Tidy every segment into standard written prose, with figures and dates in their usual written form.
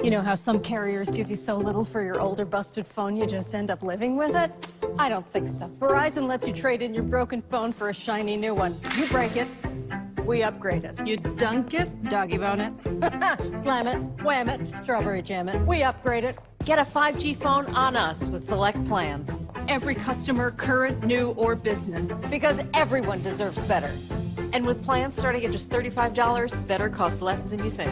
You know how some carriers give you so little for your older busted phone you just end up living with it? I don't think so. Verizon lets you trade in your broken phone for a shiny new one. You break it, we upgrade it. You dunk it, doggy bone it. Slam it, wham it, strawberry jam it. We upgrade it. Get a 5G phone on us with select plans. Every customer, current, new, or business. Because everyone deserves better. And with plans starting at just $35, better costs less than you think.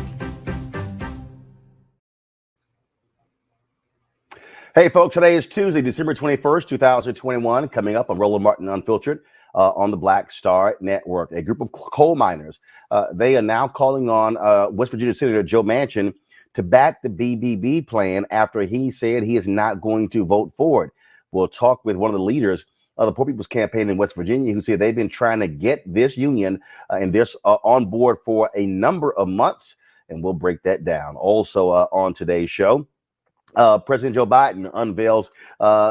Hey, folks, today is Tuesday, December 21st, 2021. Coming up on Roland Martin Unfiltered on the Black Star Network. A group of coal miners, they are now calling on West Virginia Senator Joe Manchin to back the BBB plan after he said he is not going to vote for it. We'll talk with one of the leaders of the Poor People's Campaign in West Virginia, who said they've been trying to get this union and this on board for a number of months, and we'll break that down. Also on today's show, President Joe Biden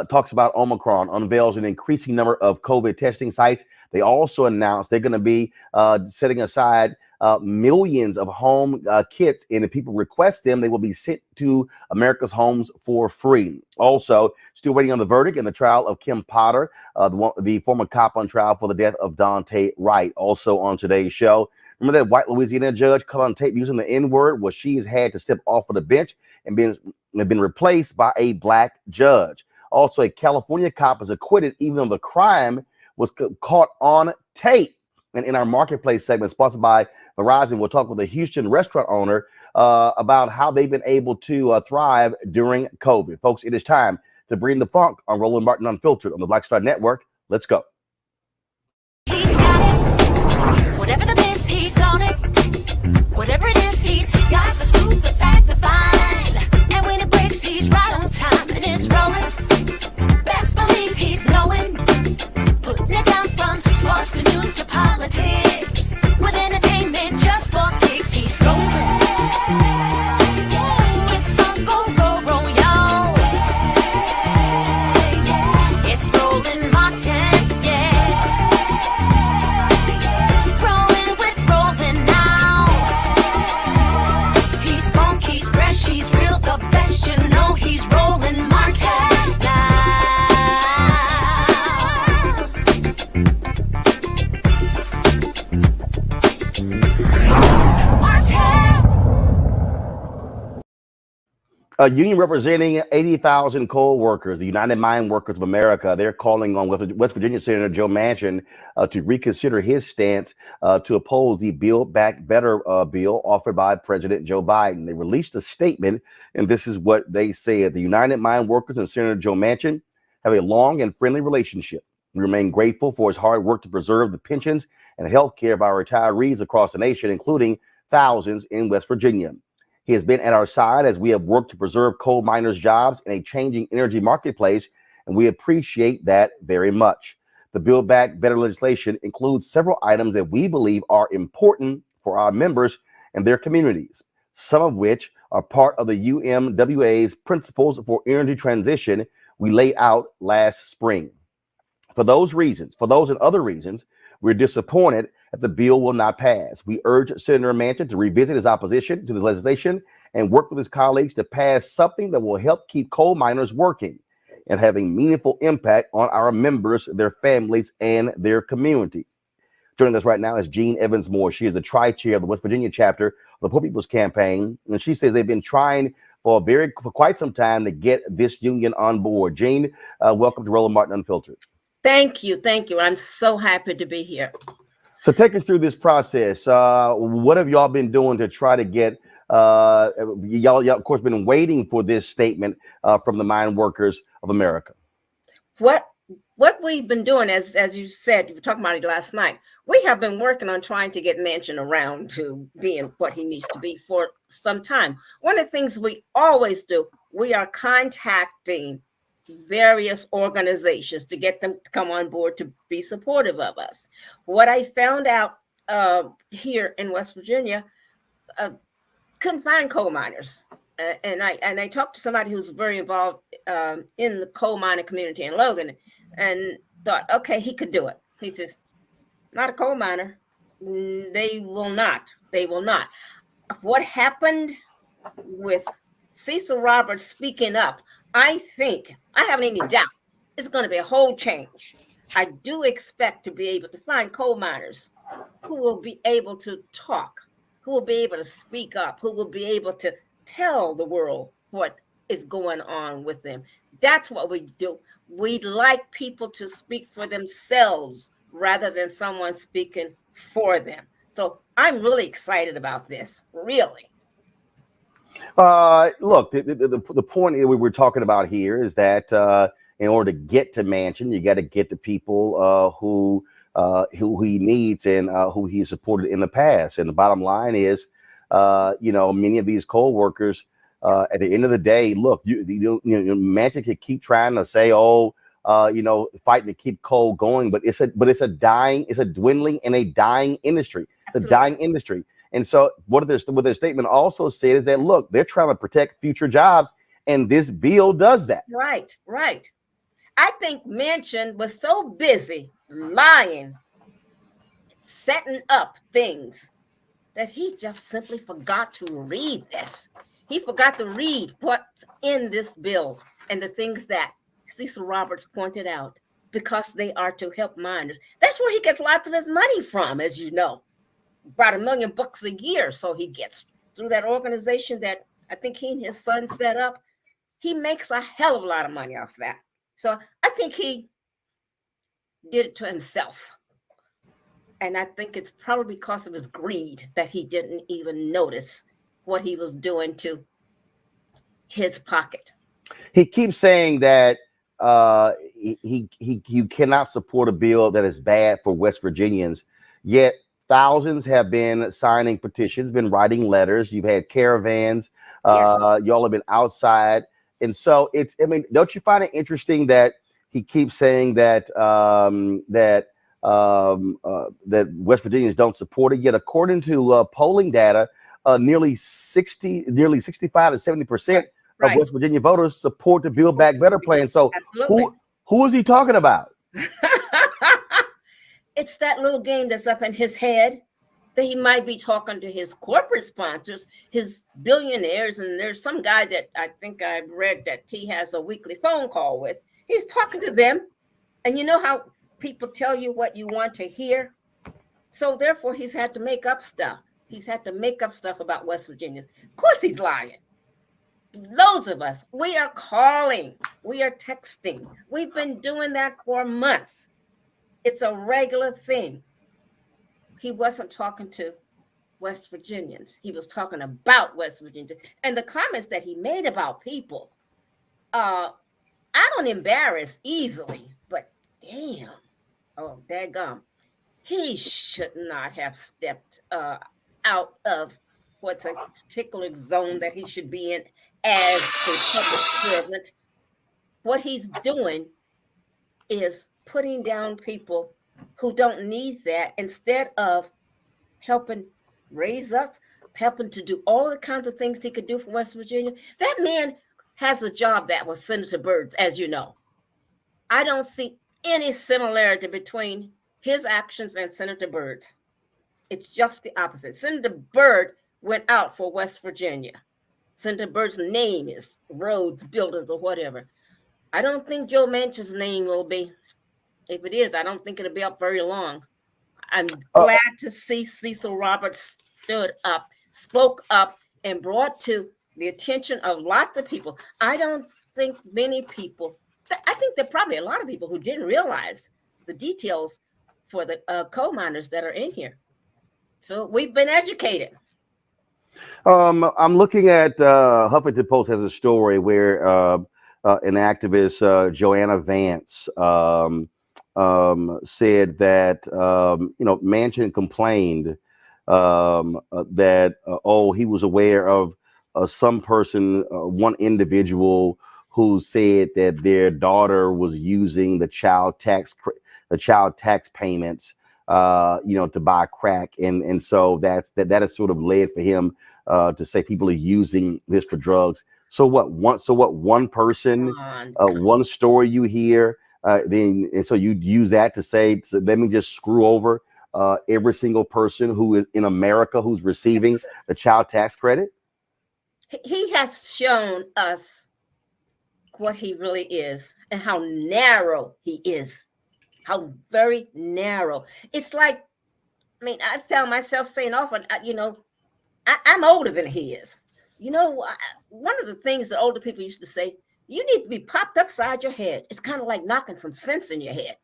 talks about Omicron, unveils an increasing number of COVID testing sites. They also announced they're going to be setting aside millions of home kits, and if people request them, they will be sent to America's homes for free. Also, still waiting on the verdict in the trial of Kim Potter, the former cop on trial for the death of Daunte Wright. Also on today's show, remember that white Louisiana judge caught on tape using the N-word? Well, she has had to step off of the bench and been replaced by a black judge. Also, a California cop is acquitted even though the crime was caught on tape. And in our marketplace segment sponsored by Verizon, we'll talk with a Houston restaurant owner about how they've been able to thrive during COVID. Folks, it is time to bring the funk on Roland Martin Unfiltered on the Black Star Network. Let's go. He's got it. Whatever the biz, he's on it. Whatever it is, he's got the scoop, the fact, the find. And when it breaks, he's right on time and it's rolling. Best believe he's knowing. Putting it down from sports to news to politics. With entertainment just for kicks, he's rolling. It's on go, go, roll, y'all. It's Roland Martin, yeah. Rolling with Roland now. He's funk, he's fresh, he's real, the best, you know he's Roland Martin now. A union representing 80,000 coal workers, the United Mine Workers of America, they're calling on West Virginia Senator Joe Manchin to reconsider his stance to oppose the Build Back Better bill offered by President Joe Biden. They released a statement, and this is what they said. The United Mine Workers and Senator Joe Manchin have a long and friendly relationship. We remain grateful for his hard work to preserve the pensions and health care of our retirees across the nation, including thousands in West Virginia. He has been at our side as we have worked to preserve coal miners' jobs in a changing energy marketplace, and we appreciate that very much. The Build Back Better legislation includes several items that we believe are important for our members and their communities, some of which are part of the UMWA's Principles for Energy Transition we laid out last spring. For those and other reasons, we're disappointed that the bill will not pass. We urge Senator Manchin to revisit his opposition to the legislation and work with his colleagues to pass something that will help keep coal miners working and having meaningful impact on our members, their families, and their communities. Joining us right now is Jean Evans-Moore. She is the tri-chair of the West Virginia chapter of the Poor People's Campaign, and she says they've been trying for quite some time to get this union on board. Jean, welcome to Roland Martin Unfiltered. Thank you. I'm so happy to be here. So take us through this process. What have y'all been doing to try to get, y'all of course been waiting for this statement from the Mine Workers of America? What we've been doing, as you said, you were talking about it last night, we have been working on trying to get Manchin around to being what he needs to be for some time. One of the things we always do, we are contacting various organizations to get them to come on board to be supportive of us. What I found out here in West Virginia, couldn't find coal miners. And I talked to somebody who's very involved in the coal mining community in Logan and thought, okay, he could do it. He says, not a coal miner. They will not. What happened with Cecil Roberts speaking up, I think, I haven't any doubt, it's going to be a whole change. I do expect to be able to find coal miners who will be able to talk, who will be able to speak up, who will be able to tell the world what is going on with them. That's what we do. We like people to speak for themselves rather than someone speaking for them. So I'm really excited about this, really. Look, the point that we were talking about here is that in order to get to Manchin, you got to get the people who he needs and who he supported in the past. And the bottom line is, many of these coal workers, at the end of the day, look, Manchin could keep trying to say, fighting to keep coal going, but it's a dwindling and a dying industry. It's a dying industry. And so what their statement also said is that, look, they're trying to protect future jobs, and this bill does that. Right. I think Manchin was so busy lying, setting up things, that he just simply forgot to read this. He forgot to read what's in this bill and the things that Cecil Roberts pointed out, because they are to help miners. That's where he gets lots of his money from, as you know. About $1 million a year. So he gets through that organization that I think he and his son set up. He makes a hell of a lot of money off that. So I think he did it to himself. And I think it's probably because of his greed that he didn't even notice what he was doing to his pocket. He keeps saying that you cannot support a bill that is bad for West Virginians, yet thousands have been signing petitions, been writing letters. You've had caravans. Yes. Y'all have been outside. And so don't you find it interesting that he keeps saying that that West Virginians don't support it? Yet, according to polling data, nearly 65 to 70% of West Virginia voters support the Build Back Better plan. So who is he talking about? It's that little game that's up in his head, that he might be talking to his corporate sponsors, his billionaires. And there's some guy that I think I've read that he has a weekly phone call with. He's talking to them. And you know how people tell you what you want to hear? So therefore, he's had to make up stuff. He's had to make up stuff about West Virginia. Of course he's lying. Loads of us, we are calling, we are texting. We've been doing that for months. It's a regular thing. He wasn't talking to West Virginians. He was talking about West Virginia. And the comments that he made about people, I don't embarrass easily, but damn, daggum, he should not have stepped out of what's a particular zone that he should be in as a public servant. What he's doing is putting down people who don't need that, instead of helping raise us, helping to do all the kinds of things he could do for West Virginia. That man has a job that was Senator Byrd's, as you know. I don't see any similarity between his actions and Senator Byrd's. It's just the opposite. Senator Byrd went out for West Virginia. Senator Byrd's name is roads, buildings, or whatever. I don't think Joe Manchin's name will be. If it is, I don't think it'll be up very long. I'm glad to see Cecil Roberts stood up, spoke up, and brought to the attention of lots of people. I don't think many people, I think there are probably a lot of people who didn't realize the details for the coal miners that are in here. So we've been educated. I'm looking at Huffington Post has a story where an activist, Joanna Vance, said that Manchin complained that he was aware of some person, one individual who said that their daughter was using the child tax payments to buy crack, and so that has sort of led for him to say people are using this for drugs. So one person, one story you hear, and so you use that to say, so let me just screw over every single person who is in America who's receiving the child tax credit. He has shown us what he really is and how narrow he is, how very narrow. It's like, I found myself saying often, I'm older than he is. You know, one of the things that older people used to say, you need to be popped upside your head. It's kind of like knocking some sense in your head,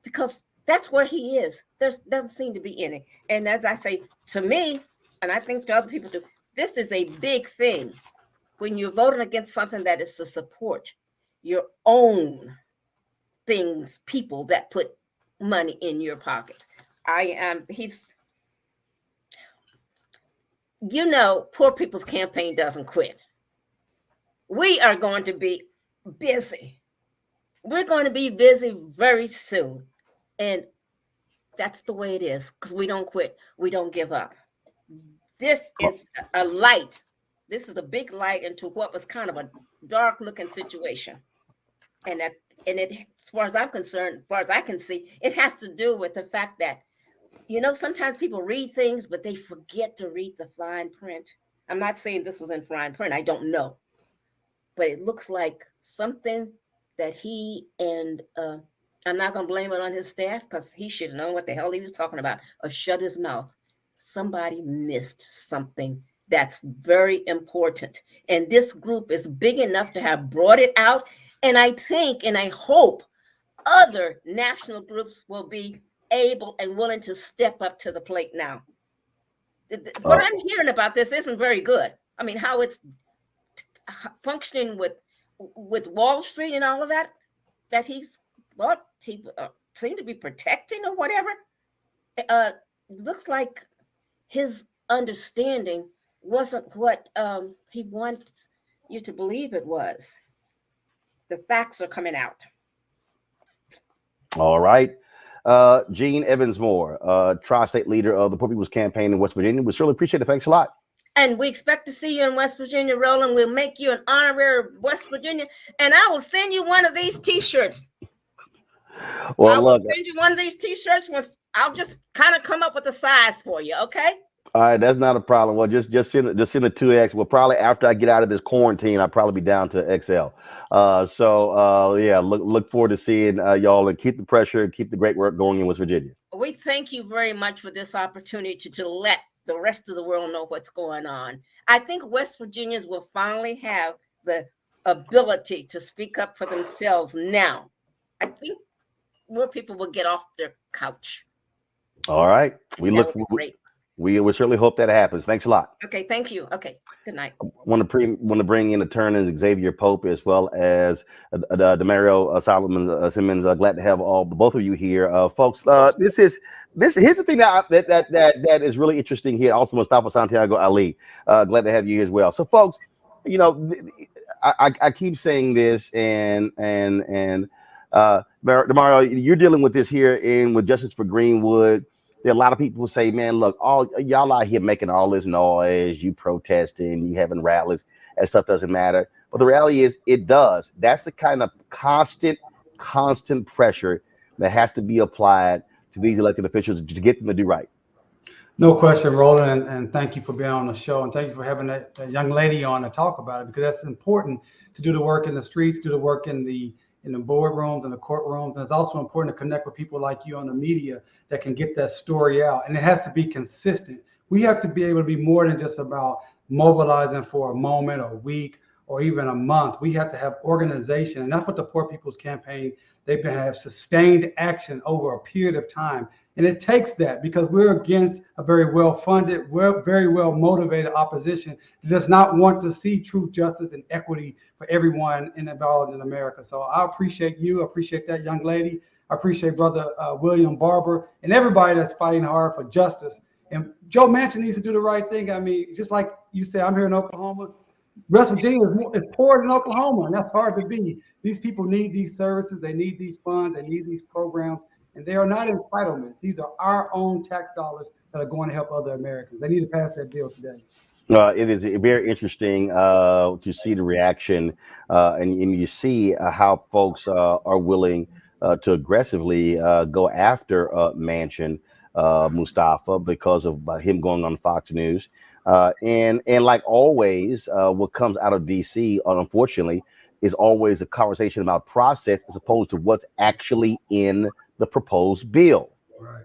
because that's where he is. There doesn't seem to be any. And as I say, to me, and I think to other people too, this is a big thing when you're voting against something that is to support your own things, people that put money in your pocket. Poor People's Campaign doesn't quit. We are going to be busy. We're going to be busy very soon. And that's the way it is, because we don't quit. We don't give up. This is a light. This is a big light into what was kind of a dark looking situation. And as far as I'm concerned, as far as I can see, it has to do with the fact that, sometimes people read things, but they forget to read the fine print. I'm not saying this was in fine print. I don't know. But it looks like something that he and I'm not going to blame it on his staff, because he should have known what the hell he was talking about or shut his mouth. Somebody missed something that's very important. And this group is big enough to have brought it out. And I think and I hope other national groups will be able and willing to step up to the plate now. What I'm hearing about this isn't very good. I mean, how it's functioning with Wall Street and all of that he's thought he seemed to be protecting or whatever. Looks like his understanding wasn't what he wants you to believe it was. The facts are coming out. All right. Gene Evans-Moore, tri-state leader of the Poor People's Campaign in West Virginia. We certainly appreciate it. Thanks a lot. And we expect to see you in West Virginia, Roland. We'll make you an honorary West Virginia, and I will send you one of these T-shirts. Well, I will send you one of these T-shirts. I'll just kind of come up with a size for you, okay? All right, that's not a problem. Well, just send the 2X. Well, probably after I get out of this quarantine, I'll probably be down to XL. Yeah, look forward to seeing y'all, and keep the pressure, keep the great work going in West Virginia. We thank you very much for this opportunity to let the rest of the world know what's going on. I think West Virginians will finally have the ability to speak up for themselves now. I think more people will get off their couch. All right. We certainly hope that happens. Thanks a lot. Okay, thank you. Okay, good night. I want to bring in attorney Xavier Pope, as well as Demario Simmons. Glad to have both of you here, folks. Here's the thing that is really interesting here. Also, Mustafa Santiago Ali. Glad to have you as well. So, folks, I keep saying this, and Demario, you're dealing with this here with Justice for Greenwood. There are a lot of people who say, man, look, all y'all out here making all this noise, you protesting, you having rallies, that stuff doesn't matter. But the reality is it does. That's the kind of constant pressure that has to be applied to these elected officials to get them to do right. No question, Roland, and thank you for being on the show, and thank you for having that young lady on to talk about it, because that's important to do the work in the streets, do the work in the boardrooms and the courtrooms. And it's also important to connect with people like you on the media that can get that story out. And it has to be consistent. We have to be able to be more than just about mobilizing for a moment or a week or even a month. We have to have organization. And that's what the Poor People's Campaign, have sustained action over a period of time. And it takes that, because we're against a very well-funded, very well-motivated opposition that does not want to see true justice and equity for everyone involved in America. So I appreciate you. I appreciate that young lady. I appreciate Brother William Barber and everybody that's fighting hard for justice. And Joe Manchin needs to do the right thing. I mean, just like you said, I'm here in Oklahoma. West Virginia is poorer than Oklahoma, and that's hard to be. These people need these services. They need these funds. They need these programs. And they are not entitlements. These are our own tax dollars that are going to help other Americans. They need to pass that bill today. It is very interesting to see the reaction, and you see how folks are willing to aggressively go after Manchin, Mustafa, because of him going on Fox News. And like always, what comes out of D.C., unfortunately, is always a conversation about process as opposed to what's actually in the proposed bill. Right.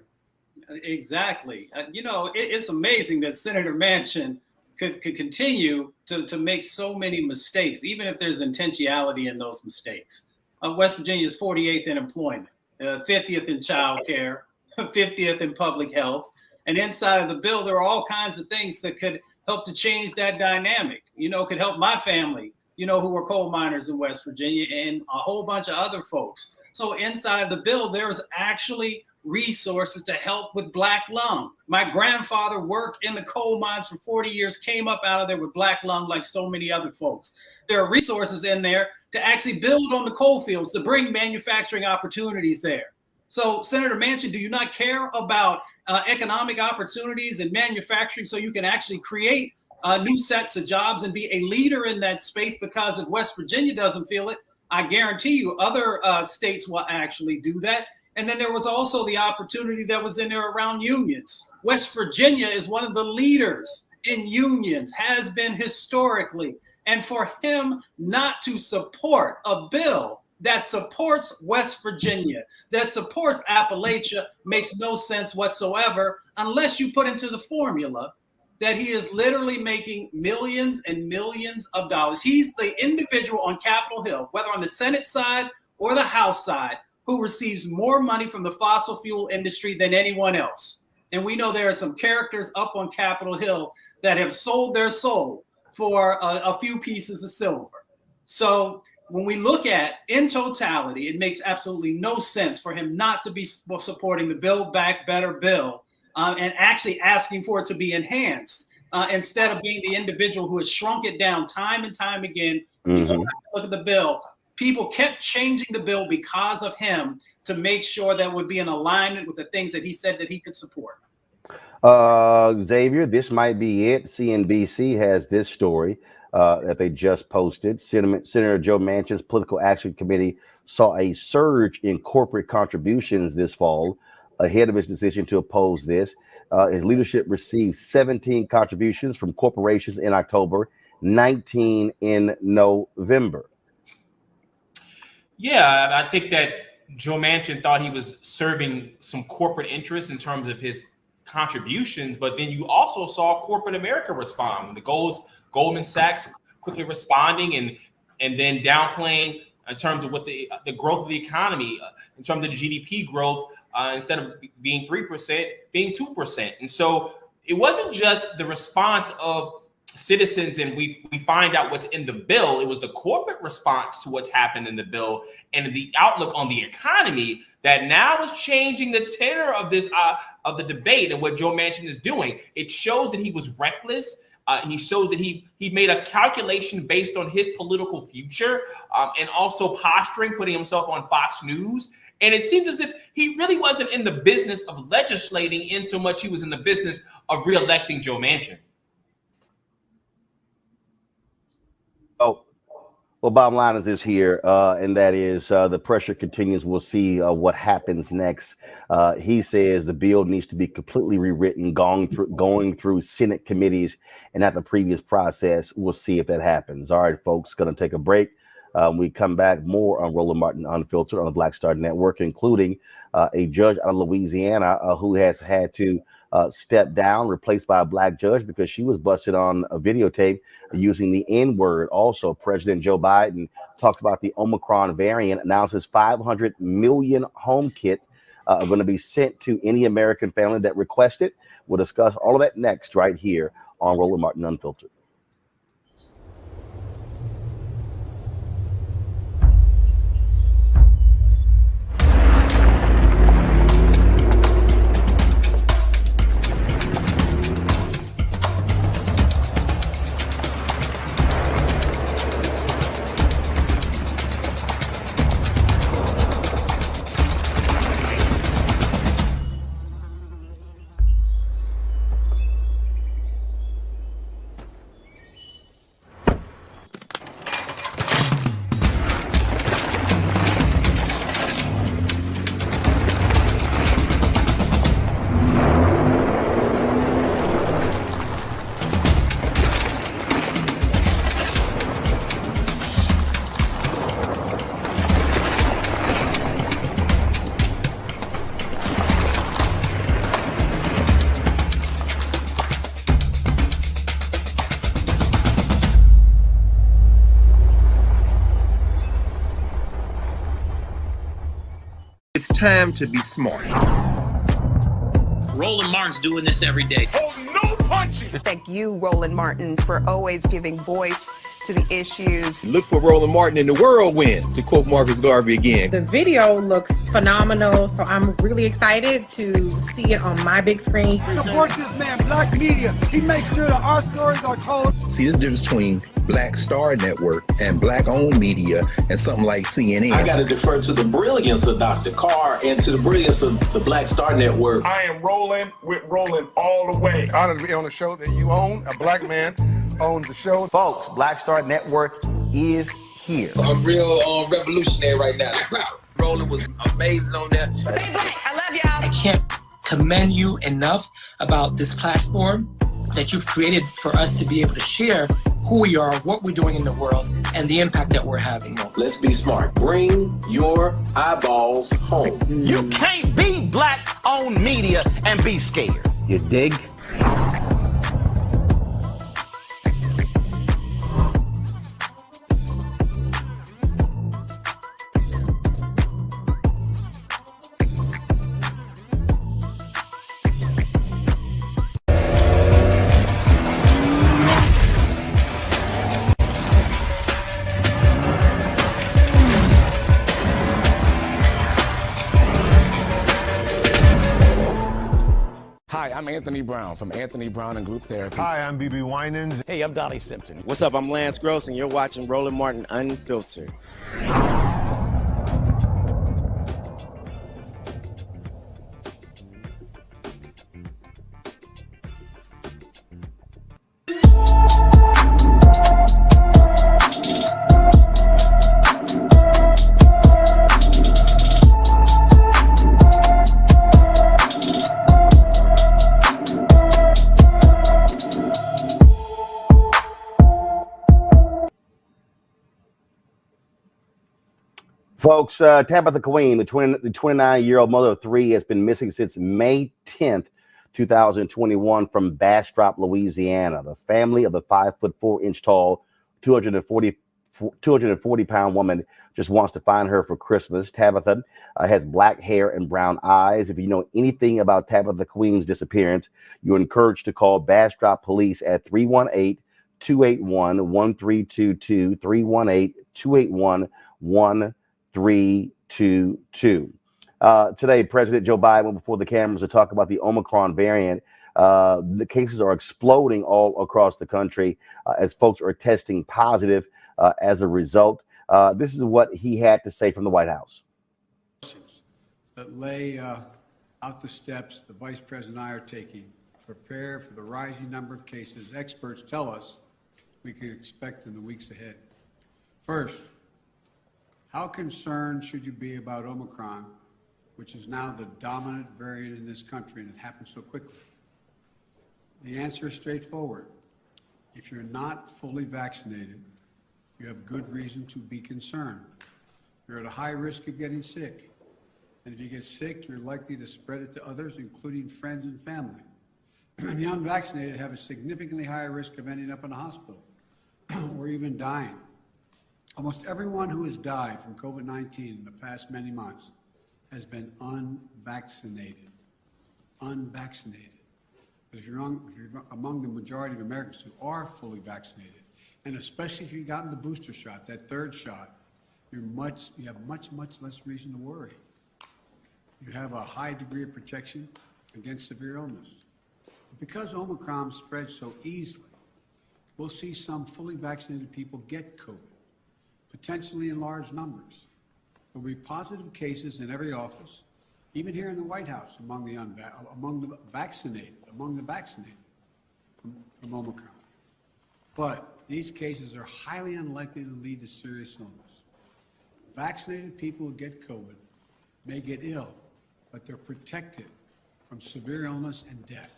Exactly. It's amazing that Senator Manchin could continue to make so many mistakes, even if there's intentionality in those mistakes. West Virginia is 48th in employment, 50th in child care, 50th in public health. And inside of the bill, there are all kinds of things that could help to change that dynamic. Could help my family, who are coal miners in West Virginia, and a whole bunch of other folks. So inside of the bill, there's actually resources to help with black lung. My grandfather worked in the coal mines for 40 years, came up out of there with black lung like so many other folks. There are resources in there to actually build on the coal fields, to bring manufacturing opportunities there. So Senator Manchin, do you not care about economic opportunities and manufacturing so you can actually create new sets of jobs and be a leader in that space? Because if West Virginia doesn't feel it, I guarantee you other states will actually do that. And then there was also the opportunity that was in there around unions. West Virginia is one of the leaders in unions, has been historically. And for him not to support a bill that supports West Virginia, that supports Appalachia, makes no sense whatsoever, unless you put into the formula that he is literally making millions and millions of dollars. He's the individual on Capitol Hill, whether on the Senate side or the House side, who receives more money from the fossil fuel industry than anyone else. And we know there are some characters up on Capitol Hill that have sold their soul for a few pieces of silver. So when we look at in totality, it makes absolutely no sense for him not to be supporting the Build Back Better bill and actually asking for it to be enhanced instead of being the individual who has shrunk it down time and time again. Look at the bill. People kept changing the bill because of him to make sure that would be in alignment with the things that he said that he could support. Xavier, this might be it. CNBC has this story that they just posted. Senator Joe Manchin's Political Action Committee saw a surge in corporate contributions this fall ahead of his decision to oppose this. His leadership received 17 contributions from corporations in October, 19 in November. Yeah, I think that Joe Manchin thought he was serving some corporate interests in terms of his contributions, but then you also saw corporate America respond. The Goldman Sachs quickly responding and then downplaying in terms of what the growth of the economy, in terms of the GDP growth, instead of being 3%, being 2%. And so it wasn't just the response of citizens and we find out what's in the bill. It was the corporate response to what's happened in the bill and the outlook on the economy that now is changing the tenor of this of the debate and what Joe Manchin is doing. It shows that he was reckless. He shows that he made a calculation based on his political future and also posturing, putting himself on Fox News. And it seems as if he really wasn't in the business of legislating in so much he was in the business of reelecting Joe Manchin. Well, bottom line is this here, and that is the pressure continues. We'll see what happens next. He says the bill needs to be completely rewritten, going through Senate committees and at the previous process. We'll see if that happens. All right, folks, going to take a break. We come back more on Roland Martin Unfiltered on the Black Star Network, including a judge out of Louisiana who has had to step down, replaced by a black judge because she was busted on a videotape using the N-word. Also, President Joe Biden talks about the Omicron variant, announces 500 million home kit are going to be sent to any American family that requests it. We'll discuss all of that next right here on Roland Martin Unfiltered. time to be smart. Roland Martin's doing this every day. Oh, no punches! Thank you, Roland Martin, for always giving voice to the issues. Look for Roland Martin in the whirlwind, to quote Marcus Garvey again. The video looks phenomenal, so I'm really excited to see it on my big screen. Support this man, Black Media. He makes sure that our stories are told. See, there's a difference between Black Star Network and Black-owned media and something like CNN. I got to defer to the brilliance of Dr. Carr and to the brilliance of the Black Star Network. I am rolling with Roland all the way. Honored to be on a show that you own. A black man owns the show. Folks, Black Star Network is here. I'm real revolutionary right now. Roland was amazing on there. Stay black. I love y'all. I can't commend you enough about this platform that you've created for us to be able to share who we are, what we're doing in the world, and the impact that we're having. Let's be smart. Bring your eyeballs home. You can't be Black-owned media and be scared. You dig? Hi, I'm Anthony Brown from Anthony Brown and Group Therapy. Hi, I'm BB Winans. Hey, I'm Donnie Simpson. What's up? I'm Lance Gross, and you're watching Roland Martin Unfiltered. Folks, Tabitha Queen, the 29-year-old mother of three, has been missing since May 10th, 2021 from Bastrop, Louisiana. The family of the 5'4" tall, 240-pound woman just wants to find her for Christmas. Tabitha has black hair and brown eyes. If you know anything about Tabitha Queen's disappearance, you're encouraged to call Bastrop Police at 318-281-1322, 318-281-1322. Today, President Joe Biden went before the cameras to talk about the Omicron variant. The cases are exploding all across the country as folks are testing positive as a result. This is what he had to say from the White House. That lay out the steps the Vice President and I are taking to prepare for the rising number of cases experts tell us we can expect in the weeks ahead. First, how concerned should you be about Omicron, which is now the dominant variant in this country, and it happened so quickly? The answer is straightforward. If you're not fully vaccinated, you have good reason to be concerned. You're at a high risk of getting sick. And if you get sick, you're likely to spread it to others, including friends and family. The unvaccinated have a significantly higher risk of ending up in a hospital or even dying. Almost everyone who has died from COVID-19 in the past many months has been unvaccinated. Unvaccinated. But if you're among the majority of Americans who are fully vaccinated, and especially if you've gotten the booster shot, that third shot, you have much less reason to worry. You have a high degree of protection against severe illness. But because Omicron spreads so easily, we'll see some fully vaccinated people get COVID, potentially in large numbers. There will be positive cases in every office, even here in the White House, among the vaccinated from Omicron. But these cases are highly unlikely to lead to serious illness. Vaccinated people who get COVID may get ill, but they're protected from severe illness and death.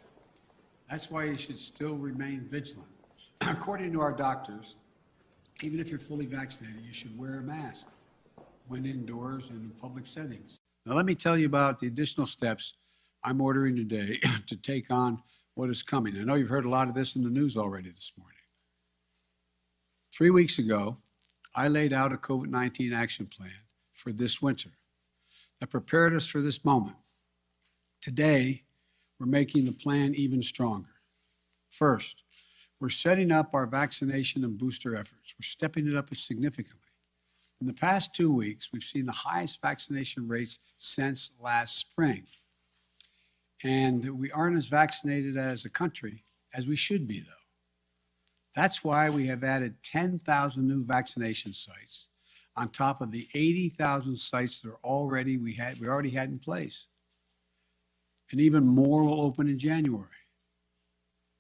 That's why you should still remain vigilant. According to our doctors, even if you're fully vaccinated, you should wear a mask when indoors and in public settings. Now, let me tell you about the additional steps I'm ordering today to take on what is coming. I know you've heard a lot of this in the news already this morning. 3 weeks ago, I laid out a COVID-19 action plan for this winter. that prepared us for this moment. Today, we're making the plan even stronger. First, we're setting up our vaccination and booster efforts. We're stepping it up significantly. In the past 2 weeks, we've seen the highest vaccination rates since last spring. And we aren't as vaccinated as a country as we should be, though. That's why we have added 10,000 new vaccination sites on top of the 80,000 sites that we already had in place. And even more will open in January.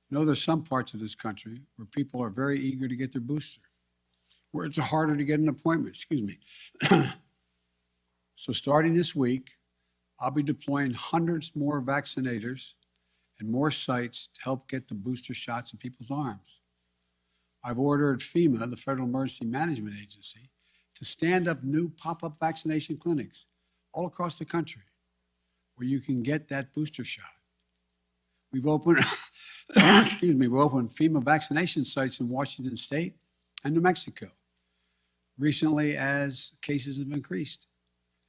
I know there's some parts of this country where people are very eager to get their booster, where it's harder to get an appointment, So starting this week, I'll be deploying hundreds more vaccinators and more sites to help get the booster shots in people's arms. I've ordered FEMA, the Federal Emergency Management Agency, to stand up new pop-up vaccination clinics all across the country where you can get that booster shot. We've opened, we've opened FEMA vaccination sites in Washington State and New Mexico recently as cases have increased.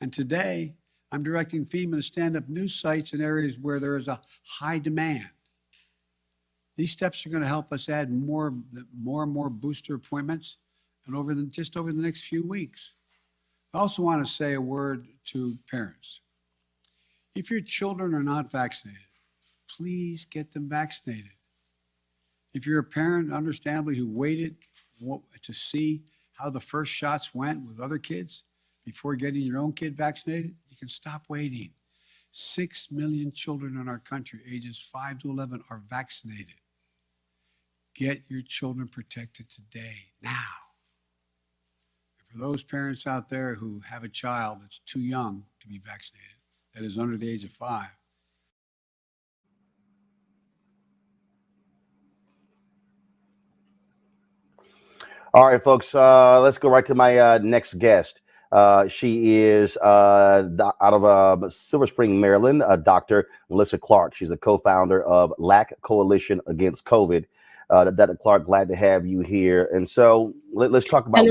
And today, I'm directing FEMA to stand up new sites in areas where there is a high demand. These steps are going to help us add more and more booster appointments and just over the next few weeks. I also want to say a word to parents. If your children are not vaccinated, please get them vaccinated. If you're a parent, understandably, who waited to see how the first shots went with other kids before getting your own kid vaccinated, you can stop waiting. 6 million children in our country, ages 5 to 11, are vaccinated. Get your children protected today, now. And for those parents out there who have a child that's too young to be vaccinated, that is under the age of 5, All right, folks, let's go right to my next guest. She is out of Silver Spring, Maryland, Dr. Melissa Clark. She's a co-founder of LAC Coalition Against COVID. Dr. Clark, glad to have you here. And so let's talk about.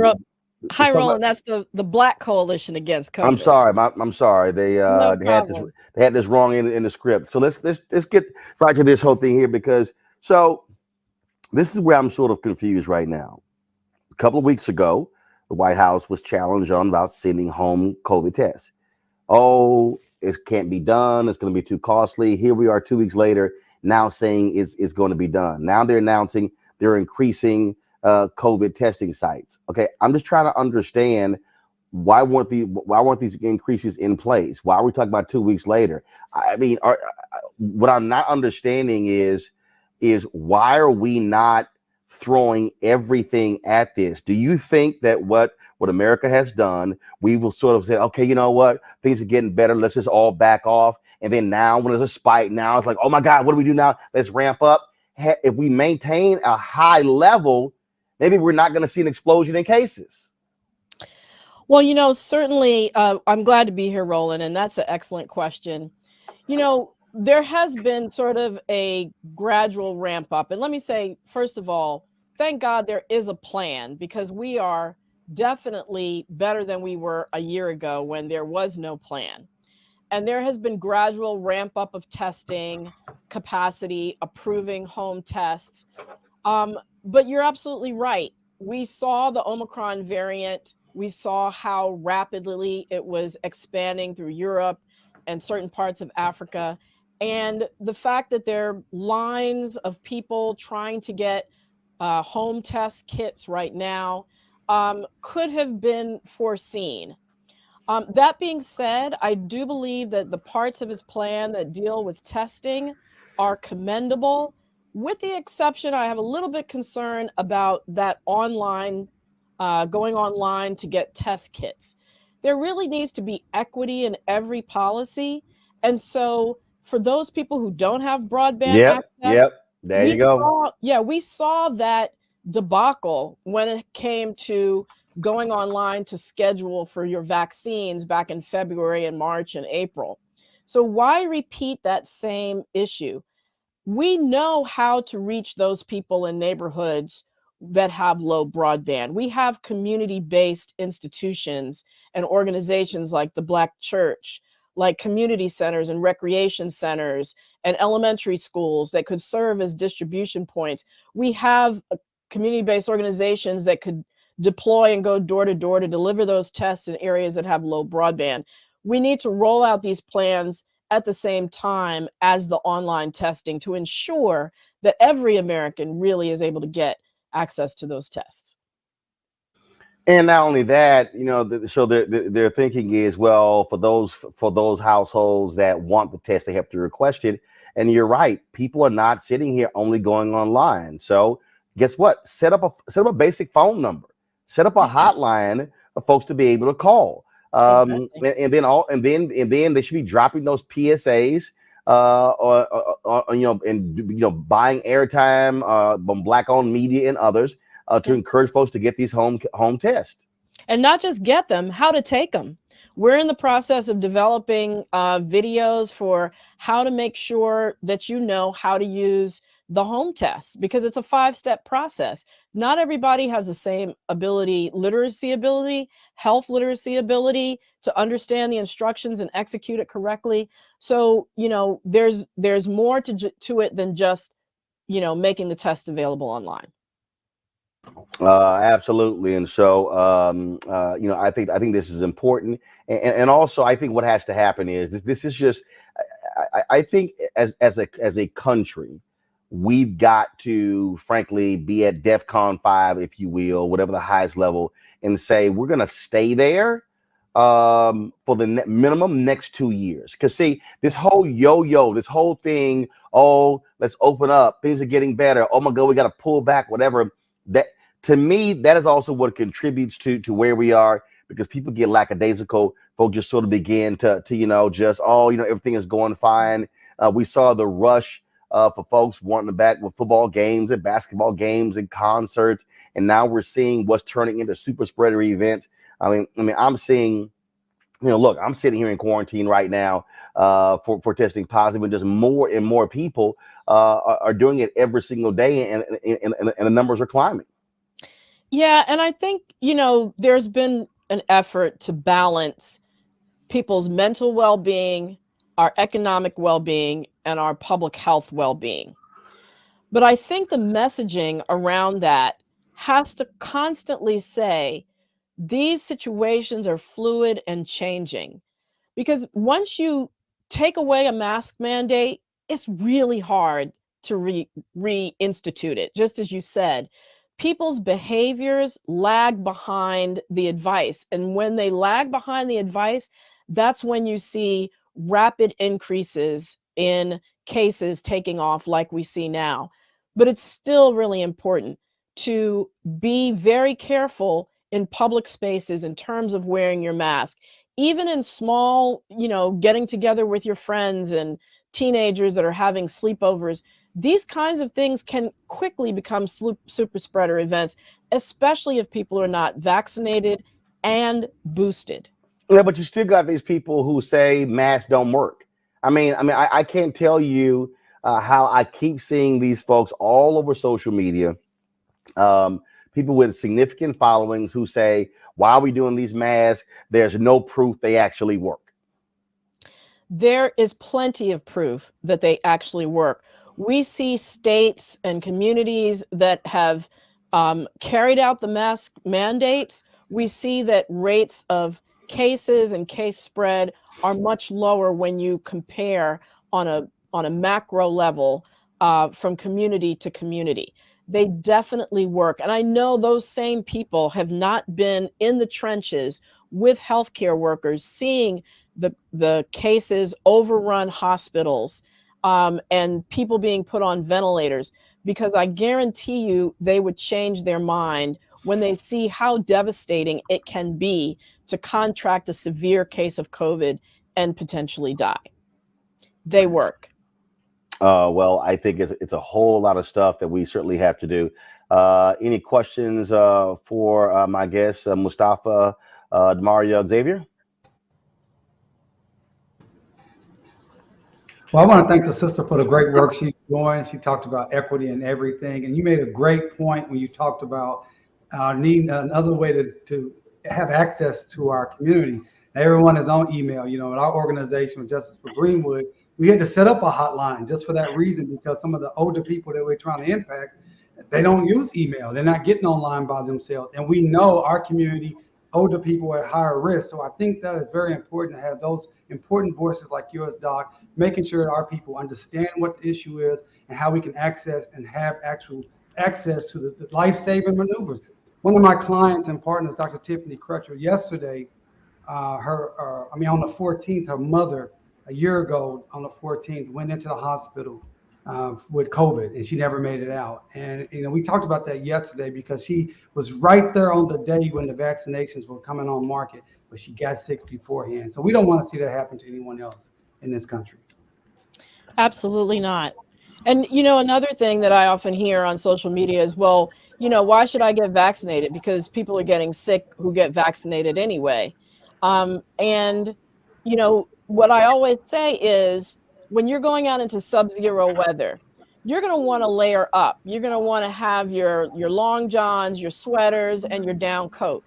Hi, Roland. That's the Black Coalition Against COVID. I'm sorry. I'm sorry. They had this wrong in the script. So let's get right to this whole thing here, because this is where I'm sort of confused right now. A couple of weeks ago, the White House was challenged on about sending home COVID tests. Oh, it can't be done. It's going to be too costly. Here we are 2 weeks later, now saying it's going to be done. Now they're announcing they're increasing COVID testing sites. Okay, I'm just trying to understand why weren't these increases in place? Why are we talking about 2 weeks later? I mean, what I'm not understanding is why are we not throwing everything at this? Do you think that what America has done, we will sort of say, okay, you know what, things are getting better, let's just all back off, and then now when there's a spike, now it's like, oh my God, what do we do now? Let's ramp up. If we maintain a high level, maybe we're not going to see an explosion in cases. Well, certainly, I'm glad to be here, Roland, and that's an excellent question. There has been sort of a gradual ramp up. And let me say, first of all, thank God there is a plan, because we are definitely better than we were a year ago when there was no plan. And there has been gradual ramp up of testing capacity, approving home tests. But you're absolutely right. We saw the Omicron variant. We saw how rapidly it was expanding through Europe and certain parts of Africa. And the fact that there are lines of people trying to get home test kits right now could have been foreseen. That being said, I do believe that the parts of his plan that deal with testing are commendable, with the exception, I have a little bit concern about that going online to get test kits. There really needs to be equity in every policy. And so for those people who don't have broadband access, there you go. We saw that debacle when it came to going online to schedule for your vaccines back in February and March and April. So why repeat that same issue? We know how to reach those people in neighborhoods that have low broadband. We have community-based institutions and organizations like the Black Church, like community centers and recreation centers and elementary schools that could serve as distribution points. We have community-based organizations that could deploy and go door to door to deliver those tests in areas that have low broadband. We need to roll out these plans at the same time as the online testing to ensure that every American really is able to get access to those tests. And not only that, you know, so their thinking is, well, for those households that want the test, they have to request it. And you're right, people are not sitting here only going online. So guess what? Set up a basic phone number, set up a hotline for folks to be able to call. And then they should be dropping those PSAs, or buying airtime on Black-owned media and others to encourage folks to get these home tests. And not just get them, how to take them. We're in the process of developing videos for how to make sure that you know how to use the home tests, because it's a 5-step process. Not everybody has the same literacy ability, health literacy ability to understand the instructions and execute it correctly. So, you know, there's more to it than just, you know, making the test available online. Absolutely. And so, you know, I think this is important. And also, I think what has to happen is this is just, I think as a country, we've got to, frankly, be at DEFCON 5, if you will, whatever the highest level, and say we're going to stay there for the minimum next 2 years. Because see, this whole yo-yo, this whole thing, oh, let's open up, things are getting better, oh my God, we got to pull back, whatever. That, to me, that is also what contributes to where we are, because people get lackadaisical. Folks just sort of begin to you know, just, oh, you know, everything is going fine. We saw the rush for folks wanting back with football games and basketball games and concerts, and now we're seeing what's turning into super spreader events. I mean, I'm seeing, you know, look, I'm sitting here in quarantine right now for testing positive, and just more and more people are doing it every single day, and the numbers are climbing. Yeah, and I think, you know, there's been an effort to balance people's mental well-being, our economic well-being, and our public health well-being. But I think the messaging around that has to constantly say these situations are fluid and changing, because once you take away a mask mandate, it's really hard to reinstitute it. Just as you said, people's behaviors lag behind the advice. And when they lag behind the advice, that's when you see rapid increases in cases taking off like we see now. But it's still really important to be very careful in public spaces in terms of wearing your mask, even in small, you know, getting together with your friends and teenagers that are having sleepovers. These kinds of things can quickly become super spreader events, especially if people are not vaccinated and boosted. Yeah, but you still got these people who say masks don't work. I can't tell you how I keep seeing these folks all over social media, people with significant followings who say, why are we doing these masks? There's no proof they actually work. There is plenty of proof that they actually work. We see states and communities that have carried out the mask mandates. We see that rates of cases and case spread are much lower when you compare on a macro level from community to community. They definitely work. And I know those same people have not been in the trenches with healthcare workers, seeing the cases overrun hospitals and people being put on ventilators, because I guarantee you they would change their mind when they see how devastating it can be to contract a severe case of COVID and potentially die. They work. Well, I think it's a whole lot of stuff that we certainly have to do. Any questions for my guest, Mustafa Demario Xavier? Well, I want to thank the sister for the great work she's doing. She talked about equity and everything. And you made a great point when you talked about needing another way to have access to our community. Everyone is on email. You know, at our organization, Justice for Greenwood, we had to set up a hotline just for that reason, because some of the older people that we're trying to impact, they don't use email. They're not getting online by themselves. And we know our community, older people are at higher risk. So I think that is very important to have those important voices like yours, Doc, making sure that our people understand what the issue is and how we can access and have actual access to the life-saving maneuvers. One of my clients and partners, Dr. Tiffany Crutcher, yesterday, on the 14th, her mother, a year ago on the 14th, went into the hospital with COVID, and she never made it out. And we talked about that yesterday because she was right there on the day when the vaccinations were coming on market, but she got sick beforehand. So we don't want to see that happen to anyone else in this country. Absolutely not. And, another thing that I often hear on social media is, well, why should I get vaccinated? Because people are getting sick who get vaccinated anyway. And, what I always say is when you're going out into sub-zero weather, you're going to want to layer up. You're going to want to have your long johns, your sweaters, and your down coat.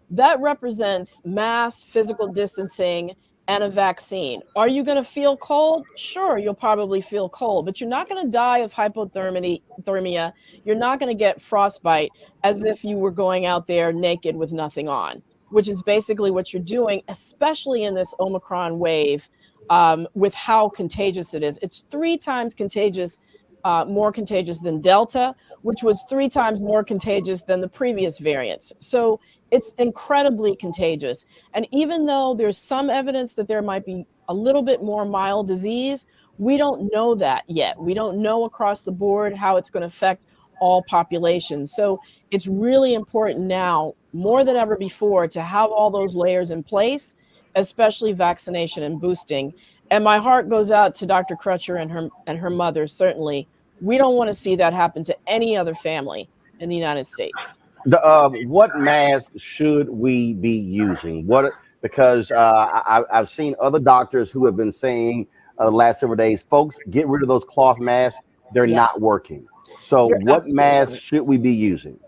That represents mass physical distancing and a vaccine. Are you going to feel cold? Sure, you'll probably feel cold, but you're not going to die of hypothermia. You're not going to get frostbite as if you were going out there naked with nothing on, which is basically what you're doing, especially in this Omicron wave, with how contagious it is. It's 3 times more contagious than Delta, which was 3 times more contagious than the previous variants. So it's incredibly contagious. And even though there's some evidence that there might be a little bit more mild disease, we don't know that yet. We don't know across the board how it's going to affect all populations. So it's really important now, more than ever before, to have all those layers in place, especially vaccination and boosting. And my heart goes out to Dr. Crutcher and her mother, certainly. We don't want to see that happen to any other family in the United States. What mask should we be using? Because I've seen other doctors who have been saying the last several days, folks, get rid of those cloth masks. They're not working. So what mask should we be using?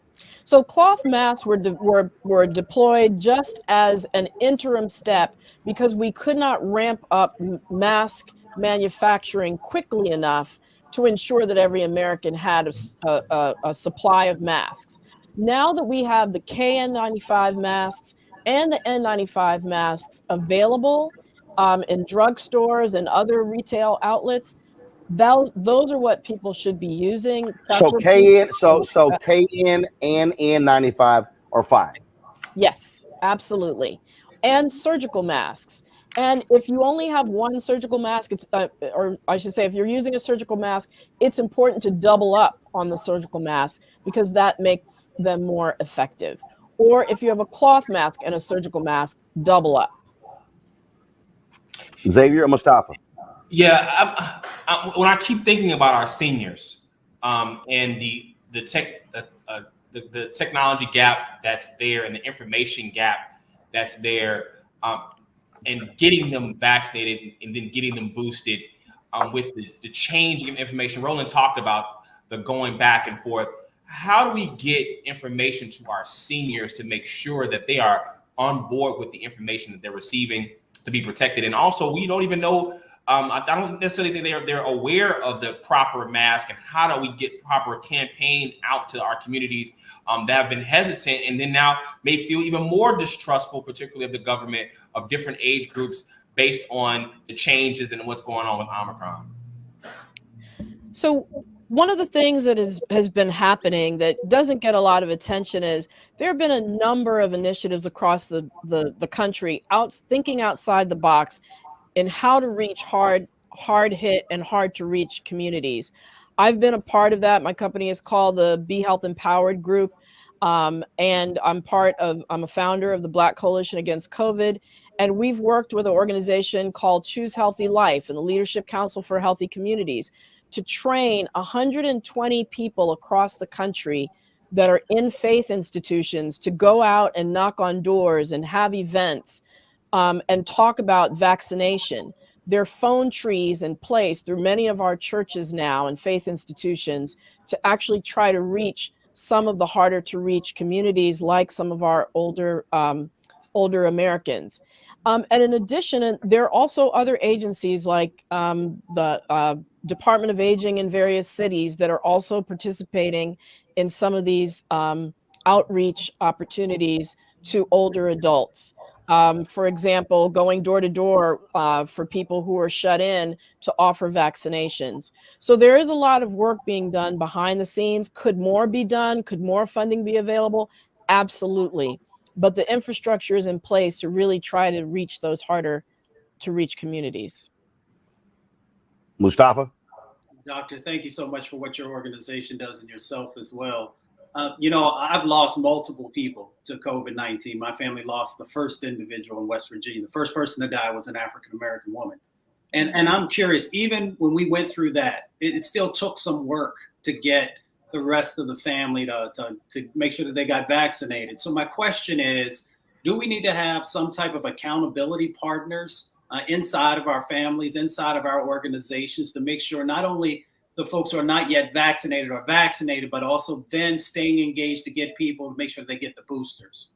So cloth masks were deployed just as an interim step because we could not ramp up mask manufacturing quickly enough to ensure that every American had a supply of masks. Now that we have the KN95 masks and the N95 masks available in drugstores and other retail outlets, those are what people should be using. So KN and N95 are fine. Yes, absolutely. And surgical masks. And if you only have one surgical mask, or I should say, if you're using a surgical mask, it's important to double up on the surgical mask because that makes them more effective. Or if you have a cloth mask and a surgical mask, double up. Xavier or Mustafa? Yeah, when I keep thinking about our seniors and the technology gap that's there and the information gap that's there, and getting them vaccinated and then getting them boosted with the changing of information. Roland talked about the going back and forth. How do we get information to our seniors to make sure that they are on board with the information that they're receiving to be protected? And also, we don't even know, I don't necessarily think they're aware of the proper mask and how do we get proper campaign out to our communities that have been hesitant and then now may feel even more distrustful, particularly of the government, of different age groups based on the changes and what's going on with Omicron. So one of the things that has been happening that doesn't get a lot of attention is there have been a number of initiatives across the country thinking outside the box in how to reach hard hit and hard to reach communities. I've been a part of that. My company is called the Be Health Empowered Group. And I'm a founder of the Black Coalition Against COVID. And we've worked with an organization called Choose Healthy Life and the Leadership Council for Healthy Communities to train 120 people across the country that are in faith institutions to go out and knock on doors and have events and talk about vaccination. There are phone trees in place through many of our churches now and faith institutions to actually try to reach some of the harder to reach communities, like some of our older older Americans. And in addition, there are also other agencies like the Department of Aging in various cities that are also participating in some of these outreach opportunities to older adults. For example, going door to door for people who are shut in to offer vaccinations. So there is a lot of work being done behind the scenes. Could more be done? Could more funding be available? Absolutely. But the infrastructure is in place to really try to reach those harder to reach communities. Mustafa? Doctor, thank you so much for what your organization does and yourself as well. You know, I've lost multiple people to COVID-19. My family lost the first individual in West Virginia. The first person to die was an African-American woman. And I'm curious, even when we went through that, it still took some work to get the rest of the family to make sure that they got vaccinated. So my question is, do we need to have some type of accountability partners inside of our families, inside of our organizations, to make sure not only the folks who are not yet vaccinated are vaccinated, but also then staying engaged to get people to make sure they get the boosters?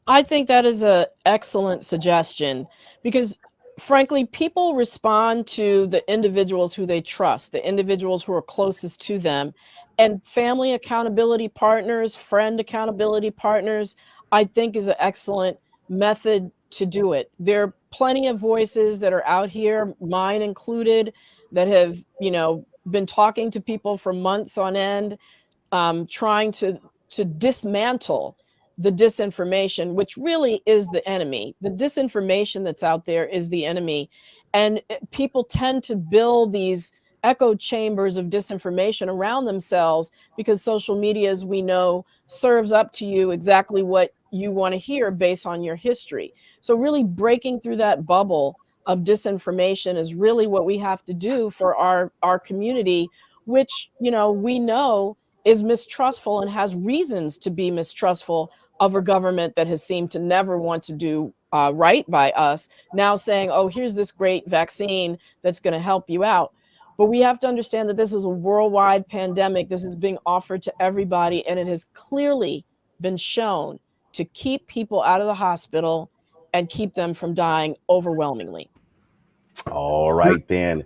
I think that is an excellent suggestion because frankly, people respond to the individuals who they trust, the individuals who are closest to them, and family accountability partners, friend accountability partners, I think is an excellent method to do it. There are plenty of voices that are out here, mine included, that have, you know, been talking to people for months on end, trying to dismantle the disinformation, which really is the enemy. The disinformation that's out there is the enemy. And people tend to build these echo chambers of disinformation around themselves because social media, as we know, serves up to you exactly what you want to hear based on your history. So really breaking through that bubble of disinformation is really what we have to do for our community, which, you know, we know is mistrustful and has reasons to be mistrustful of a government that has seemed to never want to do right by us, now saying, oh, here's this great vaccine that's going to help you out. But we have to understand that this is a worldwide pandemic. This is being offered to everybody, and it has clearly been shown to keep people out of the hospital and keep them from dying overwhelmingly. All right, then.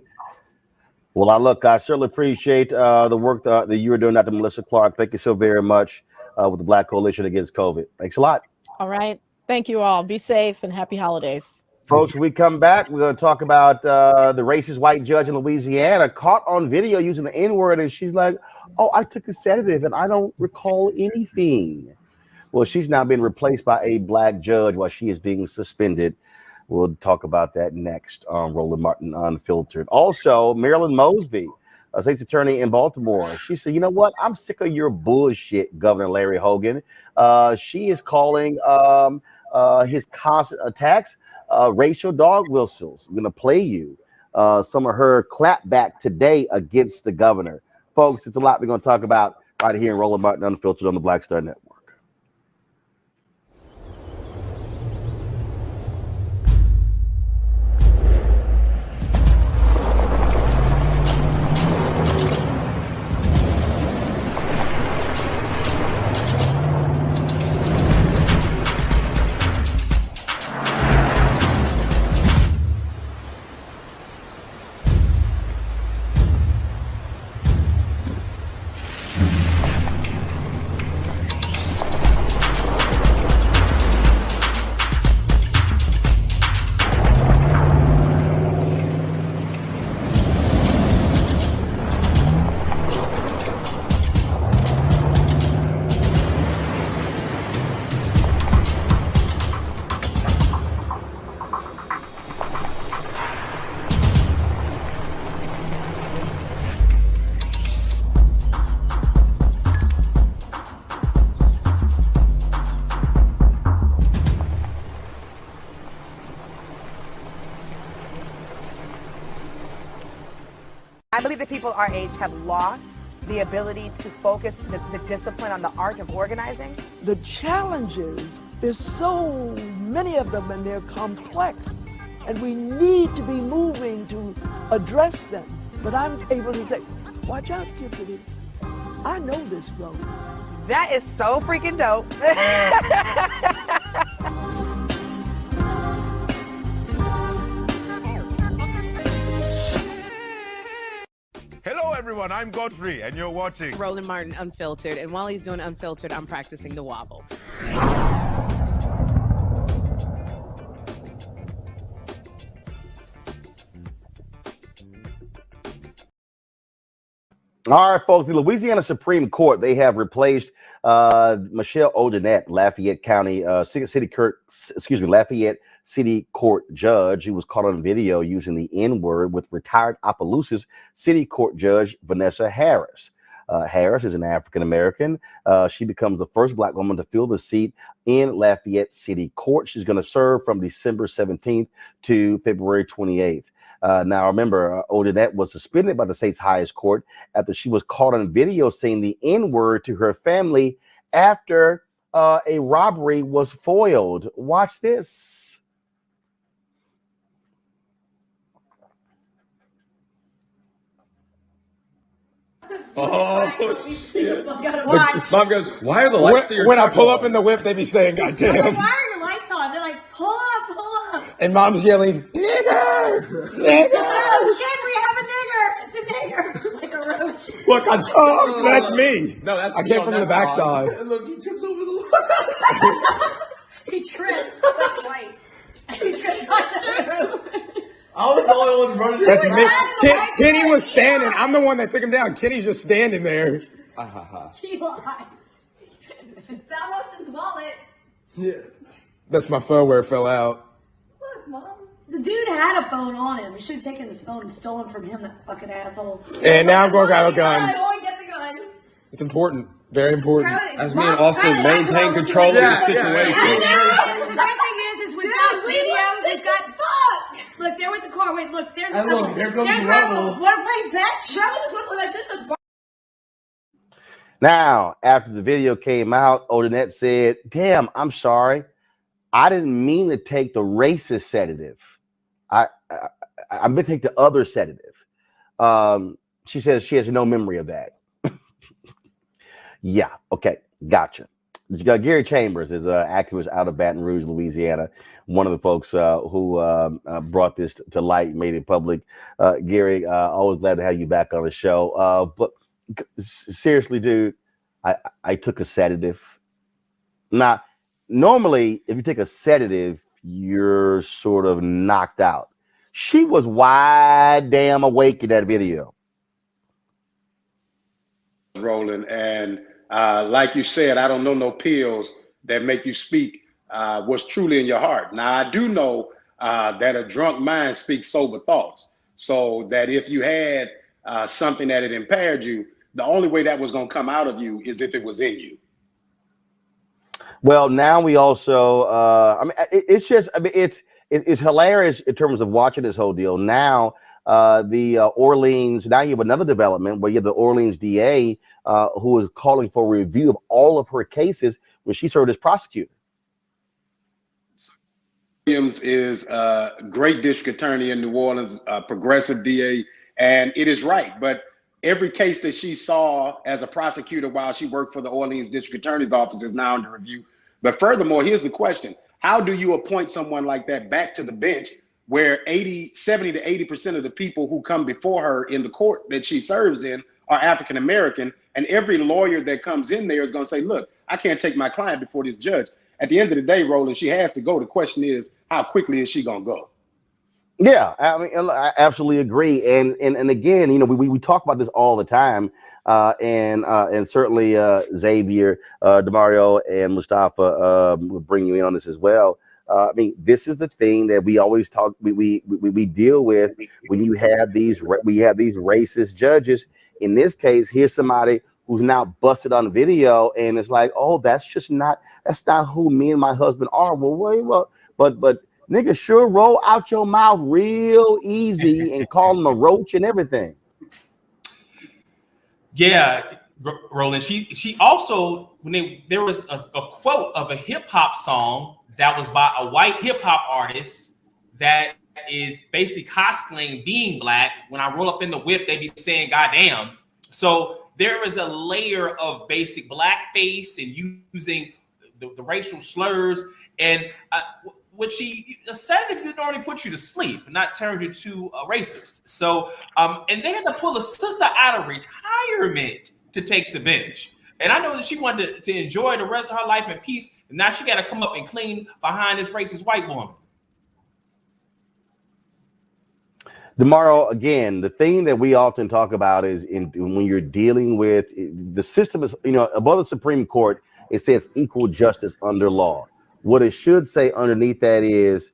Well, I certainly appreciate the work that you are doing, Dr. Melissa Clark. Thank you so very much with the Black Coalition Against COVID. Thanks a lot. All right. Thank you all. Be safe and happy holidays. Folks, when we come back, we're going to talk about the racist white judge in Louisiana caught on video using the N-word, and she's like, oh, I took a sedative and I don't recall anything. Well, she's now been replaced by a black judge while she is being suspended. We'll talk about that next on Roland Martin Unfiltered. Also, Marilyn Mosby, a state's attorney in Baltimore, she said, you know what? I'm sick of your bullshit, Governor Larry Hogan. She is calling his constant attacks racial dog whistles. I'm going to play you some of her clapback today against the governor. Folks, it's a lot we're going to talk about right here in Roland Martin Unfiltered on the Black Star Network. I believe that people our age have lost the ability to focus the discipline on the art of organizing. The challenges, there's so many of them and they're complex, and we need to be moving to address them. But I'm able to say, watch out, Tiffany. I know this road. That is so freaking dope. everyone, I'm Godfrey, and you're watching Roland Martin Unfiltered, and while he's doing Unfiltered, I'm practicing the wobble. All right, folks. The Louisiana Supreme Court, they have replaced Michelle Odinette, Lafayette City Court judge, who was caught on video using the N-word, with retired Opelousas City Court Judge Vanessa Harris. Harris is an African American. She becomes the first Black woman to fill the seat in Lafayette City Court. She's going to serve from December 17th to February 28th. Now, remember, Odinette was suspended by the state's highest court after she was caught on video saying the N-word to her family after a robbery was foiled. Watch this. Oh, shit. Mom goes, why are the lights to your When I truck pull on? up in the whip, they be saying, God I'm damn. like, why are your lights on? They're like, pull up, pull up. And mom's yelling, nigger! Nigger! Kid, we have a nigger. It's a nigger. Like a roach. Look, oh, that's me. No, that's I came from the backside. Look, he trips over the He trips twice. He tripped twice. I was the only one running. That's me. Kenny was standing. I'm the one that took him down. Kenny's just standing there. He lied. That was his wallet. Yeah. That's my phone where it fell out. Look, Mom. The dude had a phone on him. We should have taken his phone and stolen from him, that fucking asshole. And now I'm going to grab a gun. Go and get the gun. It's important. Very important. As me and Austin maintain control of the situation. The great thing is we've got video. We've got look, they're with the car. Wait, look, there's And look, here comes there's Rebel. Want to play fetch? Rebel like this is. Now, after the video came out, Odinette said, damn, I'm sorry. I didn't mean to take the racist sedative. I meant to take the other sedative. She says she has no memory of that. Yeah, okay, gotcha. Gary Chambers is an activist out of Baton Rouge, Louisiana. One of the folks who brought this to light, made it public. Gary, always glad to have you back on the show. But seriously, dude, I took a sedative. Now, normally, if you take a sedative, you're sort of knocked out. She was wide damn awake in that video. Roland, and like you said, I don't know no pills that make you speak what's truly in your heart. Now, I do know that a drunk mind speaks sober thoughts. So that if you had something that had impaired you, the only way that was going to come out of you is if it was in you. Well, now we also, it's just, it's hilarious in terms of watching this whole deal. Now, the Orleans, now you have another development where you have the Orleans DA who is calling for a review of all of her cases when she served as prosecutor. Williams is a great district attorney in New Orleans, a progressive DA, and it is right. But every case that she saw as a prosecutor while she worked for the Orleans District Attorney's Office is now under review. But furthermore, here's the question. How do you appoint someone like that back to the bench where 70 to 80% of the people who come before her in the court that she serves in are African American, and every lawyer that comes in there is going to say, look, I can't take my client before this judge. At the end of the day, Roland, she has to go. The question is, how quickly is she going to go? Yeah, I mean, I absolutely agree. And again, you know, we talk about this all the time. And certainly Xavier, DeMario, and Mustafa will bring you in on this as well. I mean, this is the thing that we always talk, we deal with when you have these racist judges. In this case, here's somebody who's now busted on video, and it's like, oh, that's not who me and my husband are. Well, wait, well, but nigga, sure roll out your mouth real easy and call him a roach and everything. Yeah, Roland. She also, when there was a quote of a hip hop song that was by a white hip hop artist that is basically cosplaying being black. When I roll up in the whip, they be saying "goddamn." So there is a layer of basic blackface and using the racial slurs. And which a sedative would normally put you to sleep, not turn you to a racist. So, and they had to pull a sister out of retirement to take the bench. And I know that she wanted to enjoy the rest of her life in peace. And now she got to come up and clean behind this racist white woman. DeMario, again, the thing that we often talk about is when you're dealing with the system is, above the Supreme Court, it says equal justice under law. What it should say underneath that is,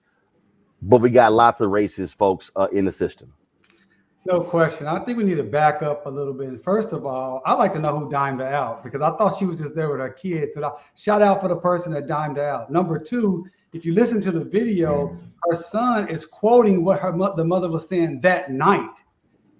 but we got lots of racist folks in the system. No question. I think we need to back up a little bit. First of all, I'd like to know who dimed her out, because I thought she was just there with her kids. So shout out for the person that dimed her out. Number two, if you listen to the video, her son is quoting what the mother was saying that night,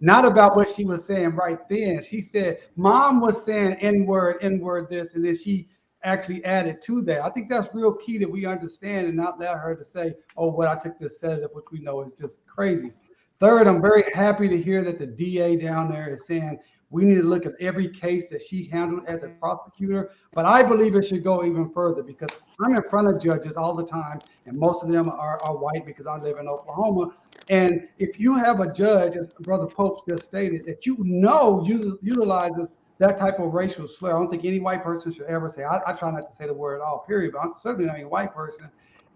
not about what she was saying right then. She said, Mom was saying N-word this, and then she actually added to that. I think that's real key that we understand and not allow her to say, oh, well, I took this sedative, which we know is just crazy. Third, I'm very happy to hear that the DA down there is saying we need to look at every case that she handled as a prosecutor. But I believe it should go even further, because I'm in front of judges all the time, and most of them are white because I live in Oklahoma. And if you have a judge, as Brother Pope just stated, that utilizes that type of racial slur, I don't think any white person should ever say, I try not to say the word at all, period, but I'm certainly not a white person.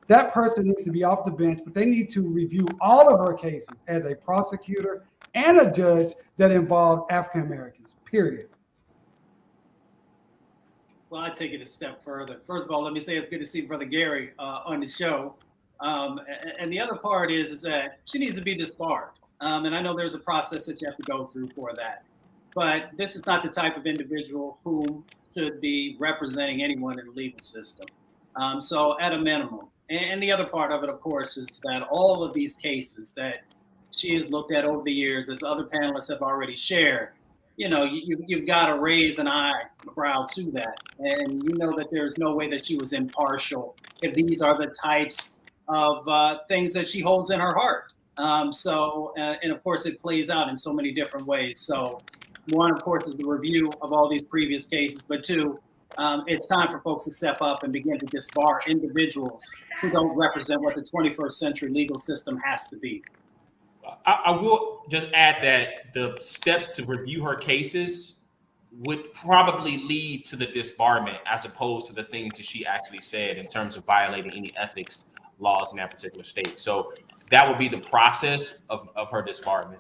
That person needs to be off the bench, but they need to review all of her cases as a prosecutor and a judge that involved African Americans, period. Well, I take it a step further. First of all, let me say it's good to see Brother Gary on the show. And the other part is that she needs to be disbarred. And I know there's a process that you have to go through for that. But this is not the type of individual who should be representing anyone in the legal system. So at a minimum. And the other part of it, of course, is that all of these cases that she has looked at over the years, as other panelists have already shared, you've got to raise an eyebrow to that. And you know that there's no way that she was impartial if these are the types of things that she holds in her heart. And of course, it plays out in so many different ways. So one, of course, is the review of all these previous cases. But two, it's time for folks to step up and begin to disbar individuals who don't represent what the 21st century legal system has to be. I will just add that the steps to review her cases would probably lead to the disbarment, as opposed to the things that she actually said in terms of violating any ethics laws in that particular state. So that would be the process of her disbarment.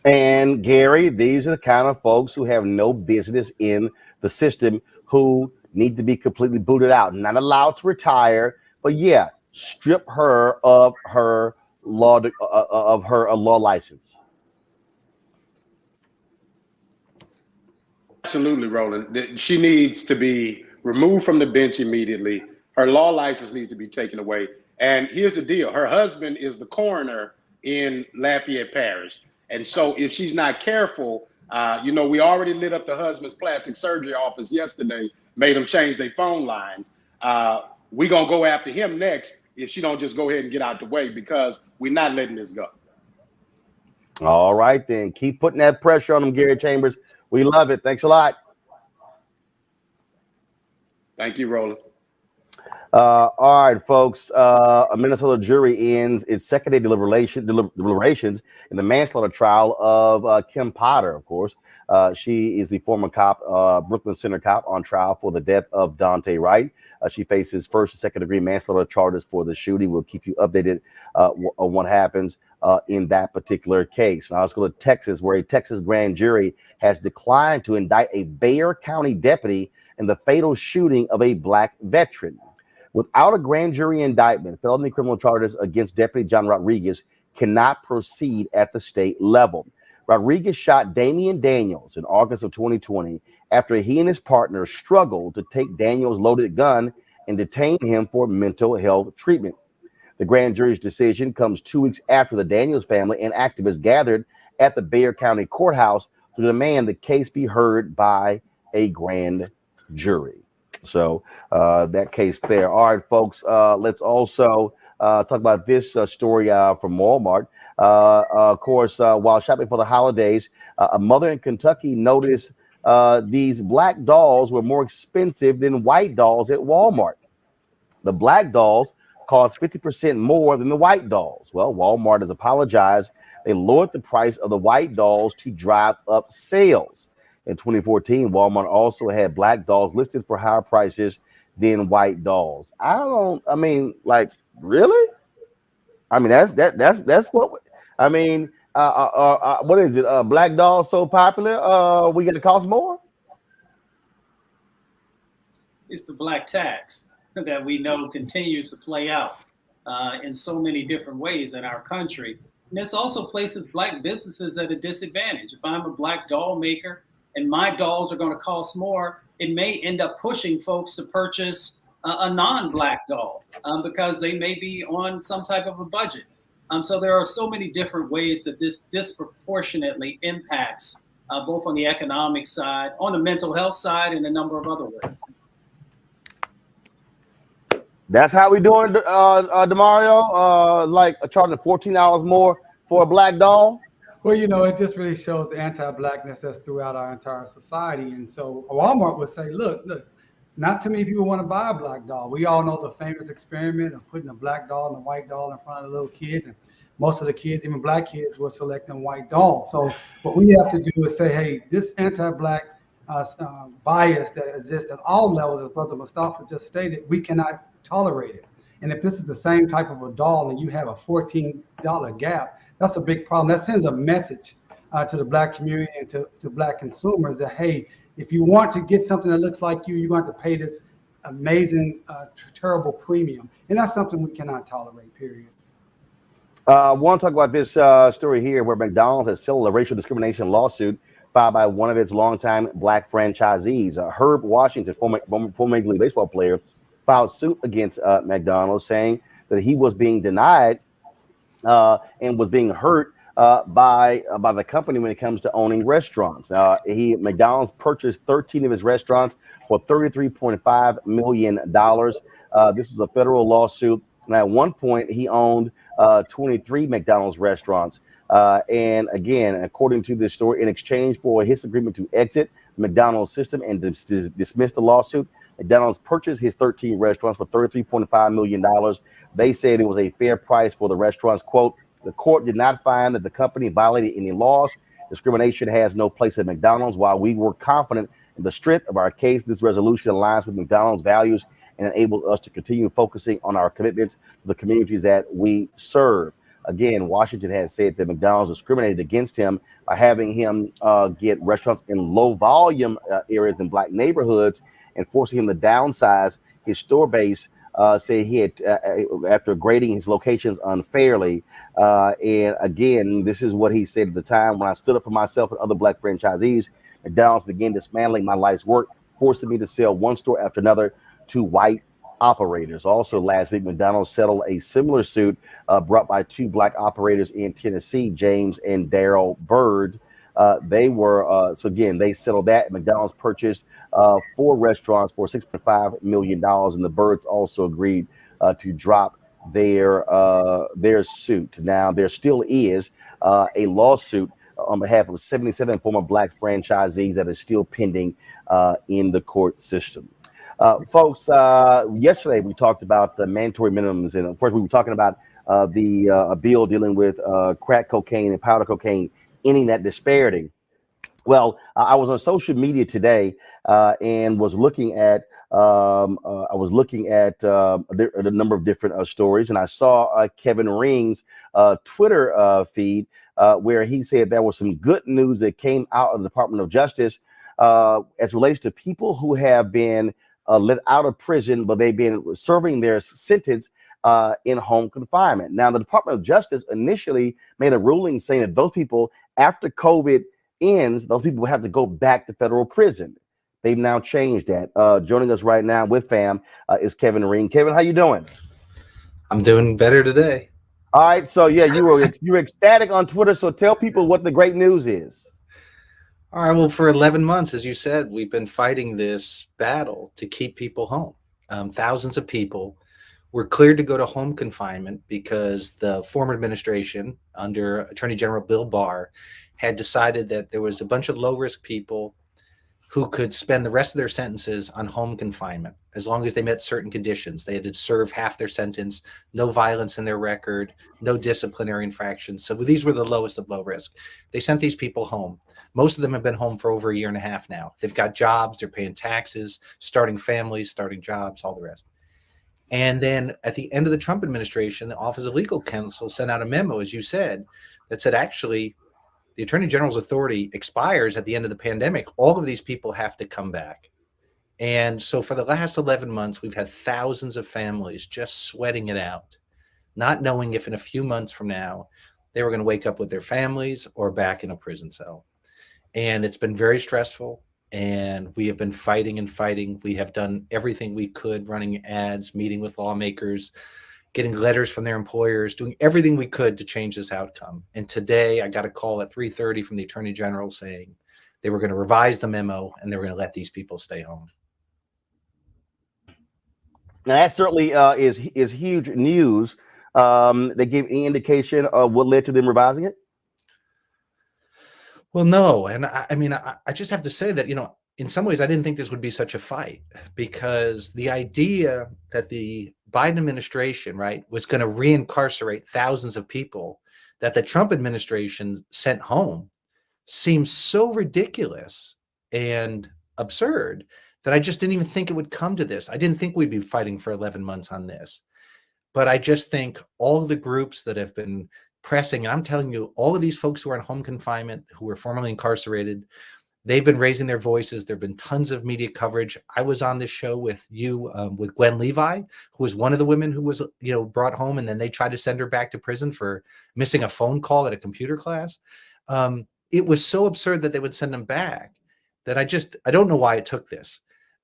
And Gary, these are the kind of folks who have no business in the system, who need to be completely booted out, not allowed to retire, but yeah, strip her of her law law license. Absolutely, Roland. She needs to be removed from the bench immediately. Her law license needs to be taken away. And here's the deal. Her husband is the coroner in Lafayette Parish. And so if she's not careful, we already lit up the husband's plastic surgery office yesterday, made them change their phone lines. We're going to go after him next if she don't just go ahead and get out the way, because we're not letting this go. All right, then. Keep putting that pressure on them, Gary Chambers. We love it. Thanks a lot. Thank you, Roland. All right, folks. A Minnesota jury ends its second day deliberations in the manslaughter trial of Kim Potter, of course. She is the former cop, Brooklyn Center cop, on trial for the death of Dante Wright. She faces first and second degree manslaughter charges for the shooting. We'll keep you updated on what happens in that particular case. Now let's go to Texas, where a Texas grand jury has declined to indict a Bexar County deputy in the fatal shooting of a black veteran. Without a grand jury indictment, felony criminal charges against Deputy John Rodriguez cannot proceed at the state level. Rodriguez shot Damian Daniels in August of 2020 after he and his partner struggled to take Daniels' loaded gun and detain him for mental health treatment. The grand jury's decision comes 2 weeks after the Daniels family and activists gathered at the Bexar County Courthouse to demand the case be heard by a grand jury. So that case there. All right, folks, let's also talk about this story from Walmart. Of course, while shopping for the holidays, a mother in Kentucky noticed these black dolls were more expensive than white dolls at Walmart. The black dolls cost 50% more than the white dolls. Well, Walmart has apologized. They lowered the price of the white dolls to drive up sales. In 2014, Walmart also had black dolls listed for higher prices than white dolls. I mean, like, really? I mean, that's what I mean. What is it? Black dolls so popular? We get to cost more? It's the black tax that we know continues to play out in so many different ways in our country. And this also places black businesses at a disadvantage. If I'm a black doll maker and my dolls are going to cost more, it may end up pushing folks to purchase a non-black doll because they may be on some type of a budget. So there are so many different ways that this disproportionately impacts both on the economic side, on the mental health side, and a number of other ways. That's how we doing, DeMario? Like charging $14 more for a black doll? Well, you know, it just really shows the anti-blackness that's throughout our entire society. And so Walmart would say, look, not too many people want to buy a black doll. We all know the famous experiment of putting a black doll and a white doll in front of the little kids. And most of the kids, even black kids, were selecting white dolls. So what we have to do is say, hey, this anti-black bias that exists at all levels, as Brother Mustafa just stated, we cannot tolerate it. And if this is the same type of a doll and you have a $14 gap, that's a big problem. That sends a message to the black community and to black consumers that, hey, if you want to get something that looks like you, you're going to have to pay this amazing, terrible premium. And that's something we cannot tolerate, period. I want to talk about this story here where McDonald's has settled a racial discrimination lawsuit filed by one of its longtime black franchisees. Herb Washington, former Major League Baseball player, filed suit against McDonald's, saying that he was being denied and was being hurt by the company when it comes to owning restaurants. McDonald's purchased 13 of his restaurants for $33.5 million. This is a federal lawsuit. And at one point, he owned 23 McDonald's restaurants. And again, according to this story, in exchange for his agreement to exit the McDonald's system and dismiss the lawsuit, McDonald's purchased his 13 restaurants for $33.5 million. They said it was a fair price for the restaurants. Quote, the court did not find that the company violated any laws. Discrimination has no place at McDonald's. While we were confident in the strength of our case, this resolution aligns with McDonald's values and enables us to continue focusing on our commitments to the communities that we serve. Again, Washington has said that McDonald's discriminated against him by having him get restaurants in low volume areas in black neighborhoods and forcing him to downsize his store base. Said he had, after grading his locations unfairly. And again, this is what he said at the time: when I stood up for myself and other black franchisees, McDonald's began dismantling my life's work, forcing me to sell one store after another to white operators. Also last week, McDonald's settled a similar suit brought by two black operators in Tennessee, James and Daryl Bird. They settled that. McDonald's purchased 4 restaurants for $6.5 million, and the Birds also agreed to drop their suit. Now, there still is a lawsuit on behalf of 77 former black franchisees that is still pending in the court system. Folks, yesterday we talked about the mandatory minimums, and of course we were talking about the bill dealing with crack cocaine and powder cocaine, ending that disparity. Well, I was on social media today and was looking at a number of different stories, and I saw Kevin Ring's Twitter feed where he said there was some good news that came out of the Department of Justice as relates to people who have been let out of prison, but they've been serving their sentence in home confinement. Now, the Department of Justice initially made a ruling saying that those people, after COVID ends, those people will have to go back to federal prison. They've now changed that. Joining us right now with fam is Kevin Ring. Kevin, how you doing? I'm doing better today. All right, so yeah, you were ecstatic on Twitter. So tell people what the great news is. All right, well, for 11 months, as you said, we've been fighting this battle to keep people home. Thousands of people were cleared to go to home confinement because the former administration, under Attorney General Bill Barr, had decided that there was a bunch of low-risk people who could spend the rest of their sentences on home confinement as long as they met certain conditions. They had to serve half their sentence, no violence in their record, no disciplinary infractions. So these were the lowest of low risk. They sent these people home. Most of them have been home for over a year and a half now. They've got jobs, they're paying taxes, starting families, starting jobs, all the rest. And then at the end of the Trump administration, the Office of Legal Counsel sent out a memo, as you said, that said, actually, the Attorney General's authority expires at the end of the pandemic. All of these people have to come back. And so for the last 11 months, we've had thousands of families just sweating it out, not knowing if in a few months from now, they were going to wake up with their families or back in a prison cell. And it's been very stressful. And we have been fighting and fighting. We have done everything we could, running ads, meeting with lawmakers, getting letters from their employers, doing everything we could to change this outcome. And today I got a call at 3:30 from the Attorney General saying they were going to revise the memo and they were going to let these people stay home. Now that certainly is huge news. They gave any indication of what led to them revising it? Well, no. And I mean, I just have to say that, in some ways, I didn't think this would be such a fight, because the idea that the Biden administration, right, was going to reincarcerate thousands of people that the Trump administration sent home seems so ridiculous and absurd that I just didn't even think it would come to this. I didn't think we'd be fighting for 11 months on this. But I just think all of the groups that have been pressing, and I'm telling you, all of these folks who are in home confinement, who were formerly incarcerated, they've been raising their voices. There have been tons of media coverage. I was on this show with you, with Gwen Levi, who was one of the women who was, brought home, and then they tried to send her back to prison for missing a phone call at a computer class. It was so absurd that they would send them back that I don't know why it took this.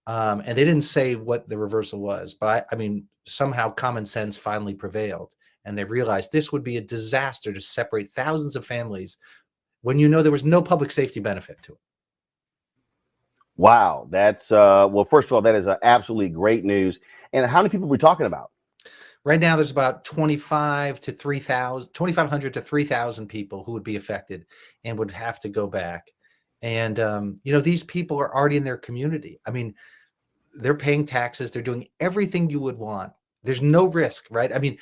And they didn't say what the reversal was, but I mean, somehow common sense finally prevailed. And they realized this would be a disaster to separate thousands of families when there was no public safety benefit to it. Wow, that's well, first of all, that is absolutely great news. And how many people are we talking about? Right now, there's about 2,500 to 3,000 people who would be affected and would have to go back. And these people are already in their community. I mean, they're paying taxes. They're doing everything you would want. There's no risk, right? I mean,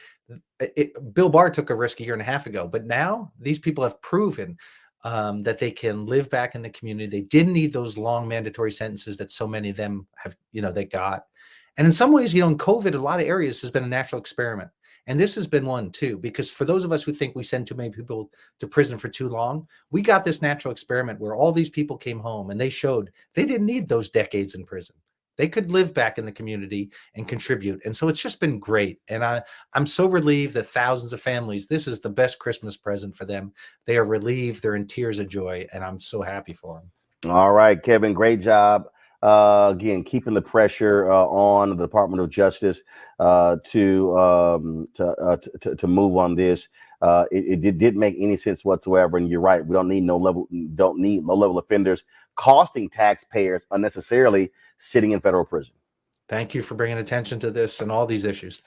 Bill Barr took a risk a year and a half ago, but now these people have proven that they can live back in the community. They didn't need those long mandatory sentences that so many of them have, they got. And in some ways, in COVID, a lot of areas has been a natural experiment. And this has been one too, because for those of us who think we send too many people to prison for too long, we got this natural experiment where all these people came home and they showed they didn't need those decades in prison. They could live back in the community and contribute. And so it's just been great. And I'm so relieved that thousands of families, this is the best Christmas present for them. They are relieved. They're in tears of joy. And I'm so happy for them. All right, Kevin, great job. Again, keeping the pressure on the Department of Justice to move on this. It didn't make any sense whatsoever. And you're right. We don't need low-level offenders costing taxpayers unnecessarily sitting in federal prison. Thank you for bringing attention to this and all these issues.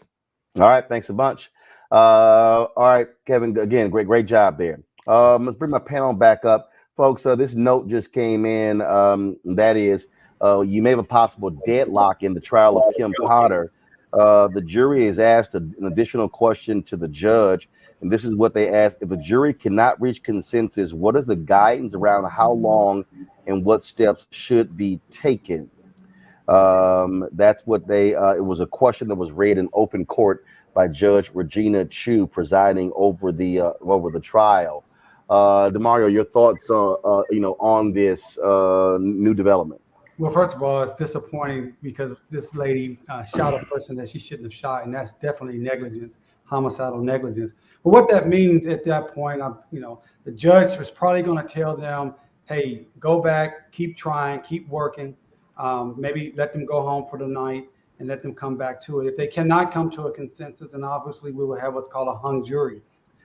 All right. Thanks a bunch. All right, Kevin, again, great job there. Let's bring my panel back up. Folks, this note just came in. That is, you may have a possible deadlock in the trial of Kim Potter. The jury has asked an additional question to the judge, and this is what they asked. If the jury cannot reach consensus, what is the guidance around how long and what steps should be taken? That's what it was a question that was read in open court by Judge Regina Chu presiding over the trial. DeMario, your thoughts on this new development? Well, first of all, it's disappointing because this lady shot a person that she shouldn't have shot, and that's definitely negligence, homicidal negligence. But what that means at that point, the judge was probably going to tell them, hey, go back, keep trying, keep working, maybe let them go home for the night and let them come back to it. If they cannot come to a consensus, then obviously we will have what's called a hung jury.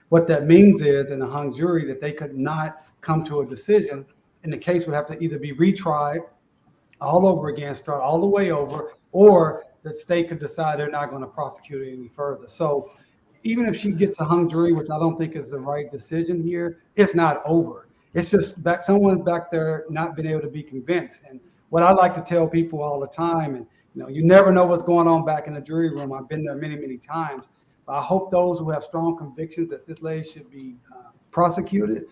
What that means is in a hung jury that they could not come to a decision, and the case would have to either be retried all over again, start all the way over, or the state could decide they're not going to prosecute it any further. So even if she gets a hung jury, which I don't think is the right decision here, it's not over. It's just that someone's back there not been able to be convinced. And what I like to tell people all the time, and you never know what's going on back in the jury room. I've been there many, many times. But I hope those who have strong convictions that this lady should be prosecuted,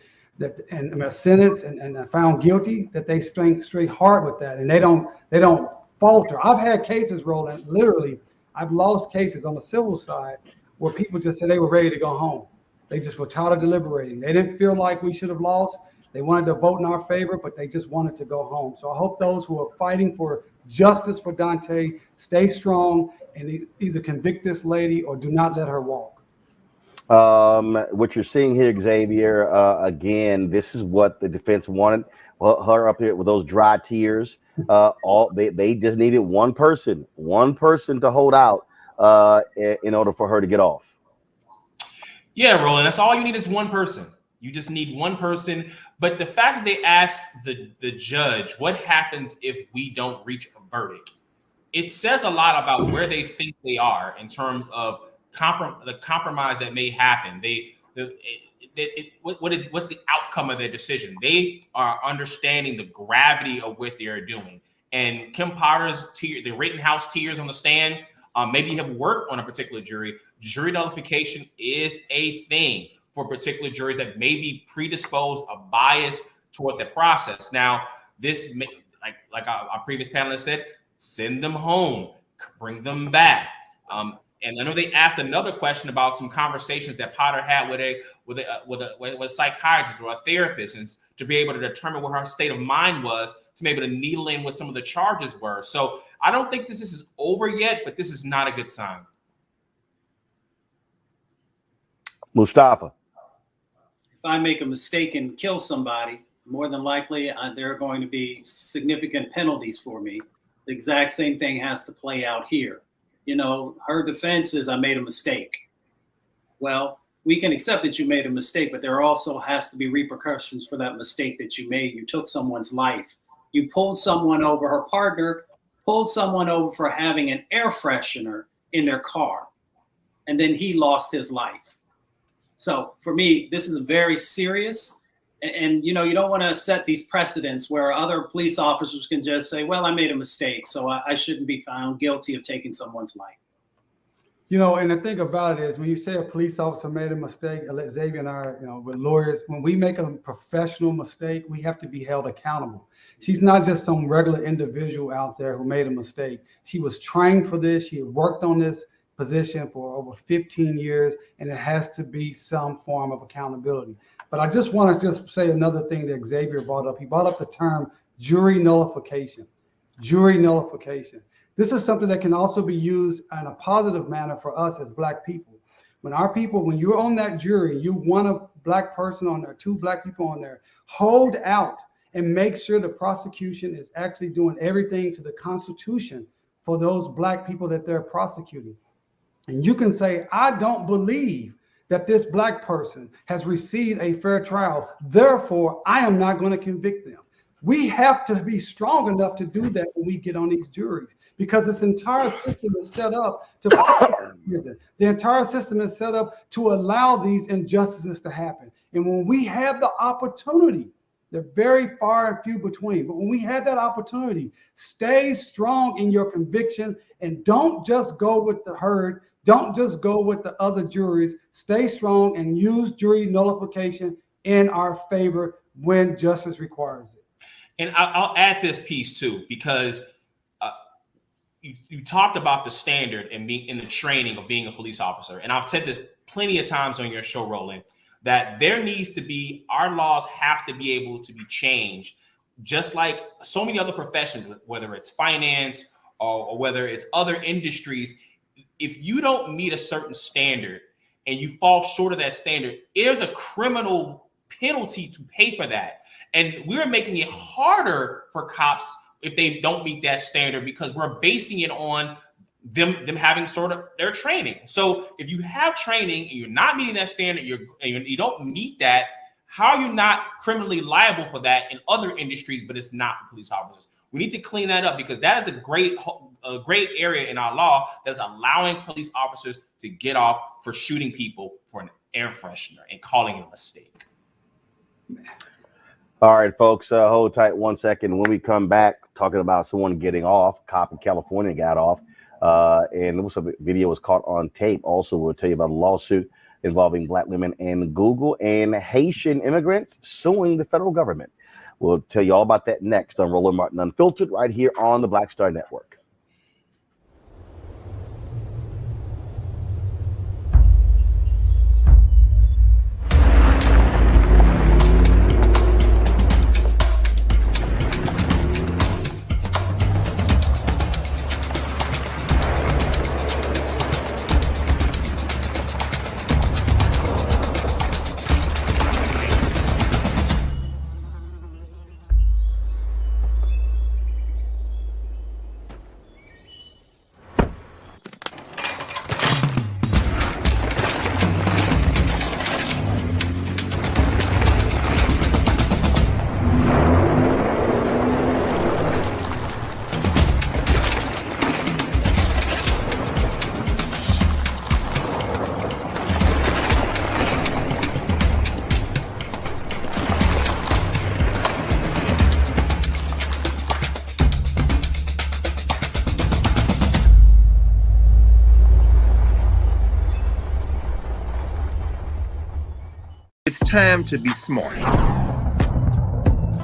and sentenced and found guilty, that they straight hard with that, and they don't falter. I've had cases, Roland, literally, I've lost cases on the civil side where people just said they were ready to go home. They just were tired of deliberating. They didn't feel like we should have lost. They wanted to vote in our favor, but they just wanted to go home. So I hope those who are fighting for justice for Dante stay strong and either convict this lady or do not let her walk. What you're seeing here, Xavier, again, this is what the defense wanted. Her up here with those dry tears. They just needed one person to hold out in order for her to get off. Yeah, Roland, that's all you need is one person. You just need one person. But the fact that they asked the judge, what happens if we don't reach a verdict? It says a lot about where they think they are in terms of the compromise that may happen. What's the outcome of their decision? They are understanding the gravity of what they're doing. And Kim Potter's the Rittenhouse tears on the stand, maybe have worked on a particular jury. Jury nullification is a thing for particular juries that may be predisposed or biased toward the process. Now, this, like our previous panelist said, send them home, bring them back. And I know they asked another question about some conversations that Potter had with a psychiatrist or a therapist, and to be able to determine what her state of mind was, to be able to needle in what some of the charges were. So I don't think this is over yet, but this is not a good sign. Mustafa. If I make a mistake and kill somebody, more than likely there are going to be significant penalties for me. The exact same thing has to play out here. Her defense is, I made a mistake. Well, we can accept that you made a mistake, but there also has to be repercussions for that mistake that you made. You took someone's life. You pulled someone over, her partner pulled someone over for having an air freshener in their car, and then he lost his life. So for me, this is very serious. And you don't want to set these precedents where other police officers can just say, well, I made a mistake, so I shouldn't be found guilty of taking someone's life. And the thing about it is, when you say a police officer made a mistake, Xavier and I, with lawyers, when we make a professional mistake, we have to be held accountable. She's not just some regular individual out there who made a mistake. She was trained for this. She had worked on this position for over 15 years, and it has to be some form of accountability. But I just want to say another thing that Xavier brought up. He brought up the term jury nullification. Jury nullification. This is something that can also be used in a positive manner for us as Black people. When you're on that jury, you want a Black person on there, 2 Black people on there, hold out and make sure the prosecution is actually doing everything to the Constitution for those Black people that they're prosecuting. And you can say, I don't believe that this Black person has received a fair trial. Therefore, I am not going to convict them. We have to be strong enough to do that when we get on these juries, because this entire system is set up to prison. The entire system is set up to allow these injustices to happen. And when we have the opportunity, they're very far and few between, but when we have that opportunity, stay strong in your conviction and don't just go with the herd. Don't just go with the other juries. Stay strong and use jury nullification in our favor when justice requires it. And I'll add this piece too, because you talked about the standard and being in the training of being a police officer. And I've said this plenty of times on your show, Roland, that there needs to be, our laws have to be able to be changed, just like so many other professions, whether it's finance or whether it's other industries. If you don't meet a certain standard and you fall short of that standard, there's a criminal penalty to pay for that. And we're making it harder for cops if they don't meet that standard, because we're basing it on them having sort of their training. So if you have training and you're not meeting that standard, you don't meet that, how are you not criminally liable for that in other industries, but it's not for police officers? We need to clean that up, because that is a great area in our law that's allowing police officers to get off for shooting people for an air freshener and calling it a mistake. All right, folks, hold tight 1 second. When we come back, talking about someone getting off, a cop in California got off, and the video was caught on tape. Also, we'll tell you about a lawsuit involving Black women and Google and Haitian immigrants suing the federal government. We'll tell you all about that next on Roland Martin Unfiltered right here on the Black Star Network. It's time to be smart.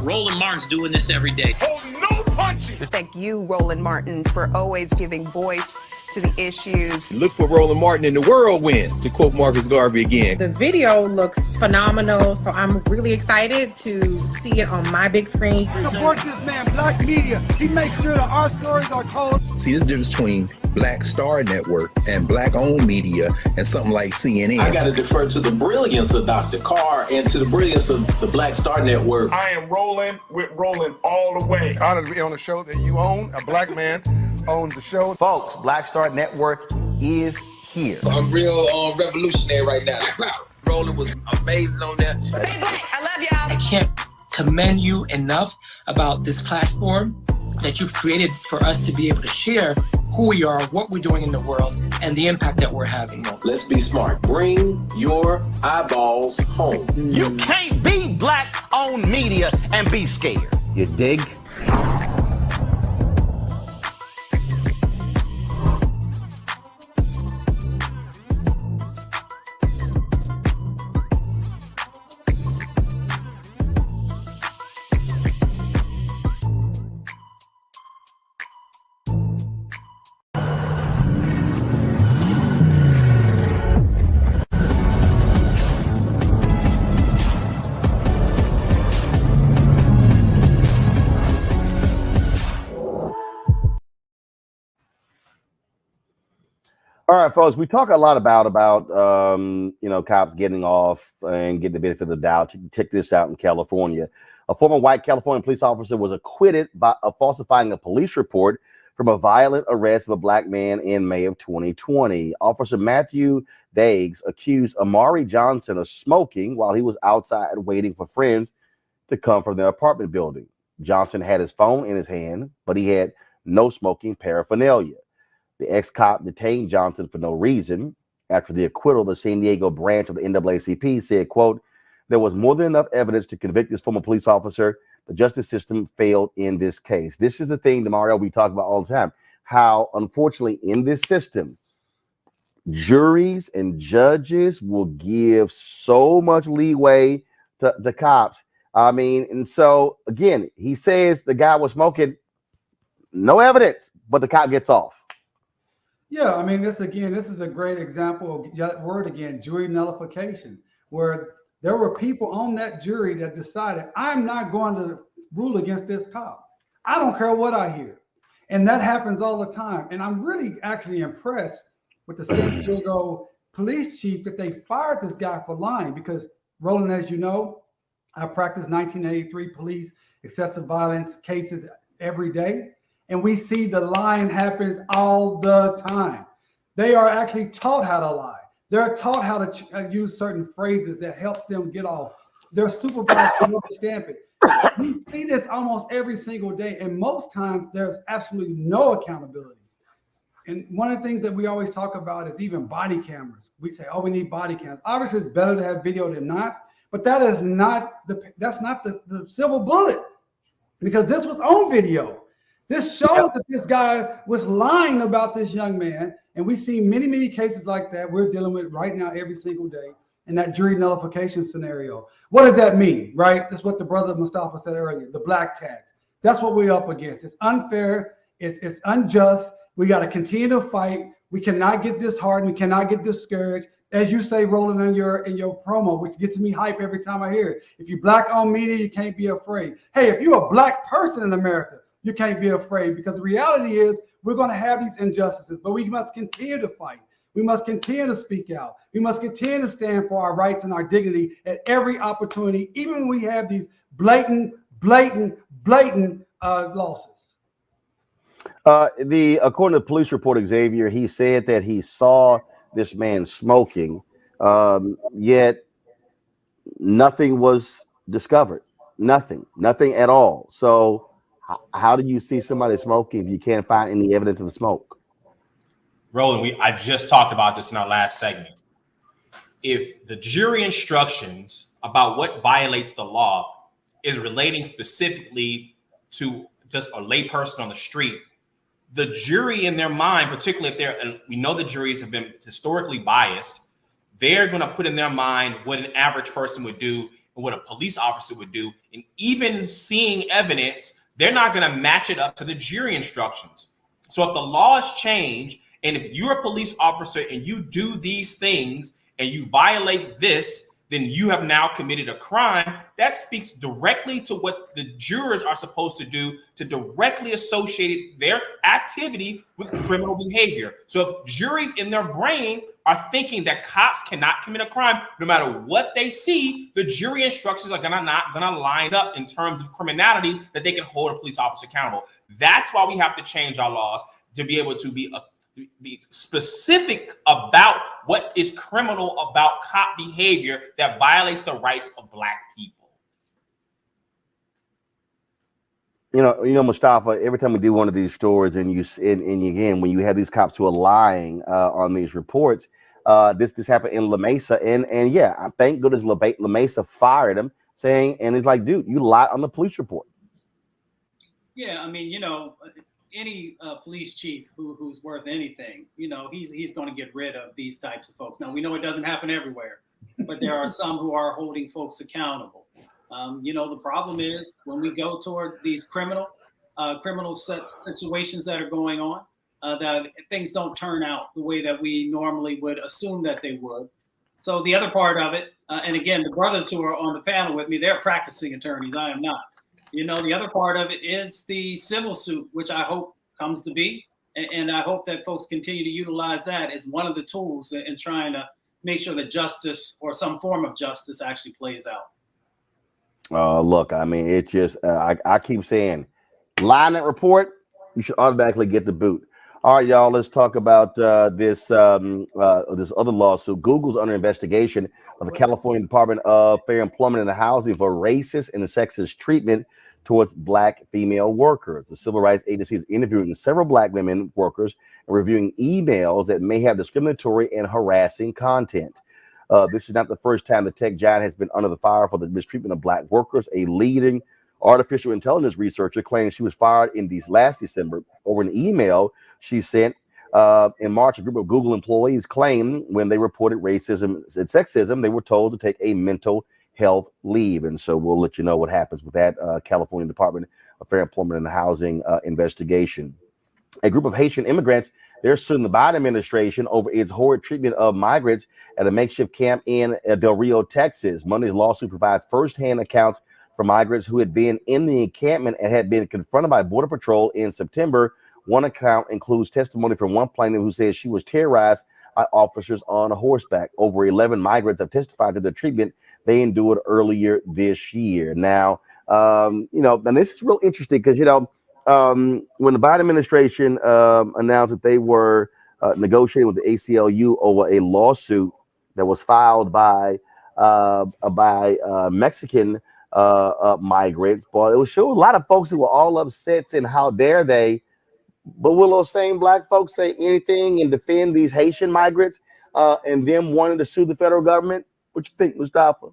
Roland Martin's doing this every day. Oh, no punches! Thank you, Roland Martin, for always giving voice to the issues. Look for Roland Martin in the whirlwind, to quote Marcus Garvey again. The video looks phenomenal, so I'm really excited to see it on my big screen. Support this man, Black Media. He makes sure that our stories are told. See, there's a difference between Black Star Network and Black-owned media and something like CNN. I got to defer to the brilliance of Dr. Carr and to the brilliance of the Black Star Network. I am rolling with Roland all the way. Honored to be on a show that you own. A black man owns the show. Folks, Black Star Network is here. I'm real revolutionary right now. Roland was amazing on that. Stay black. I love y'all. I can't commend you enough about this platform that you've created for us to be able to share who we are, what we're doing in the world, and the impact that we're having. Let's be smart. Bring your eyeballs home. You can't be Black-owned media and be scared. You dig? All right, folks, we talk a lot about cops getting off and getting the benefit of the doubt. Check this out in California. A former white California police officer was acquitted of falsifying a police report from a violent arrest of a black man in May of 2020. Officer Matthew Daiggs accused Amari Johnson of smoking while he was outside waiting for friends to come from their apartment building. Johnson had his phone in his hand, but he had no smoking paraphernalia. The ex-cop detained Johnson for no reason. After the acquittal, the San Diego branch of the NAACP said, quote, there was more than enough evidence to convict this former police officer. The justice system failed in this case. This is the thing, Demario, we talk about all the time, how unfortunately in this system, juries and judges will give so much leeway to the cops. I mean, and so again, he says the guy was smoking, no evidence, but the cop gets off. Yeah, I mean, this is a great example of that word again, jury nullification, where there were people on that jury that decided, I'm not going to rule against this cop. I don't care what I hear. And that happens all the time. And I'm really actually impressed with the San Diego police chief that they fired this guy for lying, because Roland, as you know, I practice 1983 police excessive violence cases every day. And we see the lying happens all the time. They are actually taught how to lie. They're taught how to use certain phrases that helps them get off. They're supervised to stamp it. We see this almost every single day. And most times there's absolutely no accountability. And one of the things that we always talk about is even body cameras. We say, oh, we need body cameras. Obviously, it's better to have video than not. But that is not the silver bullet, because this was on video. This shows that this guy was lying about this young man, and we see many, many cases like that we're dealing with right now every single day in that jury nullification scenario. What does that mean, right? That's what the brother Mustafa said earlier, the black tax. That's what we're up against. It's unfair, it's unjust. We got to continue to fight. We cannot get disheartened. We cannot get discouraged. As you say, Roland, in your promo, which gets me hype every time I hear it. If you're black-owned media, you can't be afraid. Hey, if you're a black person in America, you can't be afraid, because the reality is we're going to have these injustices, but we must continue to fight. We must continue to speak out. We must continue to stand for our rights and our dignity at every opportunity, even when we have these blatant losses. According to the police report, Xavier, he said that he saw this man smoking, yet nothing was discovered. Nothing at all. So how do you see somebody smoking if you can't find any evidence of the smoke? Roland, I just talked about this in our last segment. If the jury instructions about what violates the law is relating specifically to just a layperson on the street, the jury in their mind, particularly if we know the juries have been historically biased, they're going to put in their mind what an average person would do and what a police officer would do. And even seeing evidence, they're not going to match it up to the jury instructions. So if the laws change, and if you're a police officer and you do these things and you violate this, then you have now committed a crime. That speaks directly to what the jurors are supposed to do to directly associate their activity with criminal behavior. So if juries in their brain are thinking that cops cannot commit a crime, no matter what they see, the jury instructions are not going to line up in terms of criminality that they can hold a police officer accountable. That's why we have to change our laws to be able to be specific about what is criminal about cop behavior that violates the rights of black people. You know, Mustafa, every time we do one of these stories, and again, when you have these cops who are lying on these reports, this happened in La Mesa, and yeah, I thank goodness La Mesa fired him, saying, and it's like, dude, you lied on the police report. Yeah, I mean, any police chief who's worth anything, he's going to get rid of these types of folks. Now, we know it doesn't happen everywhere, but there are some who are holding folks accountable. The problem is when we go toward these criminal situations that are going on, that things don't turn out the way that we normally would assume that they would. So the other part of it, and again, the brothers who are on the panel with me, they're practicing attorneys. I am not. The other part of it is the civil suit, which I hope comes to be. And I hope that folks continue to utilize that as one of the tools in trying to make sure that justice or some form of justice actually plays out. Look, I mean, it just, I keep saying, lie in that report, you should automatically get the boot. All right, y'all, let's talk about this other lawsuit. Google's under investigation of the California Department of Fair Employment and Housing for racist and sexist treatment towards black female workers. The civil rights agency is interviewing several black women workers and reviewing emails that may have discriminatory and harassing content. This is not the first time the tech giant has been under the fire for the mistreatment of black workers. A leading artificial intelligence researcher claims she was fired in last December over an email she sent in March. A group of Google employees claimed when they reported racism and sexism, they were told to take a mental health leave. And so we'll let you know what happens with that California Department of Fair Employment and Housing investigation. A group of Haitian immigrants, they're suing the Biden administration over its horrid treatment of migrants at a makeshift camp in Del Rio, Texas. Monday's lawsuit provides firsthand accounts for migrants who had been in the encampment and had been confronted by Border Patrol in September. One account includes testimony from one plaintiff who says she was terrorized by officers on horseback. Over 11 migrants have testified to the treatment they endured earlier this year. Now, and this is real interesting because, when the Biden administration announced that they were negotiating with the ACLU over a lawsuit that was filed by Mexican migrants, but it will show a lot of folks who were all upset and how dare they. But will those same black folks say anything and defend these Haitian migrants and them wanting to sue the federal government? What you think, Mustafa?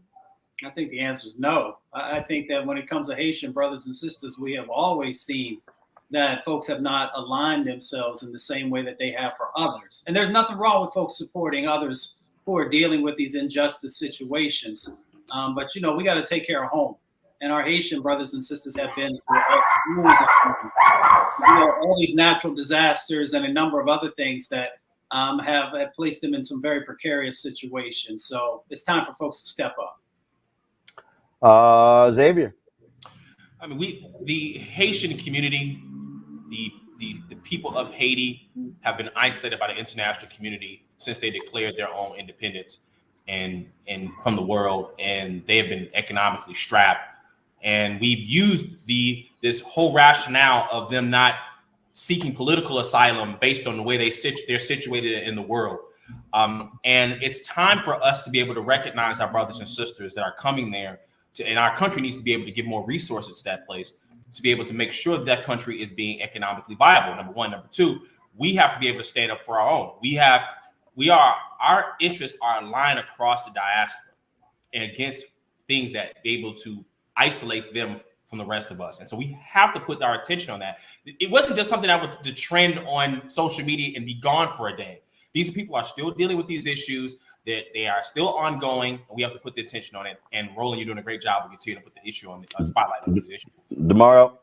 I think the answer is no. I think that when it comes to Haitian brothers and sisters, we have always seen that folks have not aligned themselves in the same way that they have for others. And there's nothing wrong with folks supporting others who are dealing with these injustice situations. But, you know, we got to take care of home. And our Haitian brothers and sisters have been through all these natural disasters and a number of other things that have placed them in some very precarious situations. So it's time for folks to step up. Xavier. I mean, the Haitian community, the people of Haiti have been isolated by the international community since they declared their own independence and from the world, and they have been economically strapped. And we've used this whole rationale of them not seeking political asylum based on the way they're situated in the world. And it's time for us to be able to recognize our brothers and sisters that are coming there. And our country needs to be able to give more resources to that place to be able to make sure that country is being economically viable. Number one. Number two, we have to be able to stand up for our own. Our interests are aligned across the diaspora and against things that be able to isolate them from the rest of us. And so we have to put our attention on that. It wasn't just something that was to trend on social media and be gone for a day. These people are still dealing with these issues. That they are still ongoing, and we have to put the attention on it. And Roland, you're doing a great job of continuing to put the issue on the spotlight on this issue. DeMario.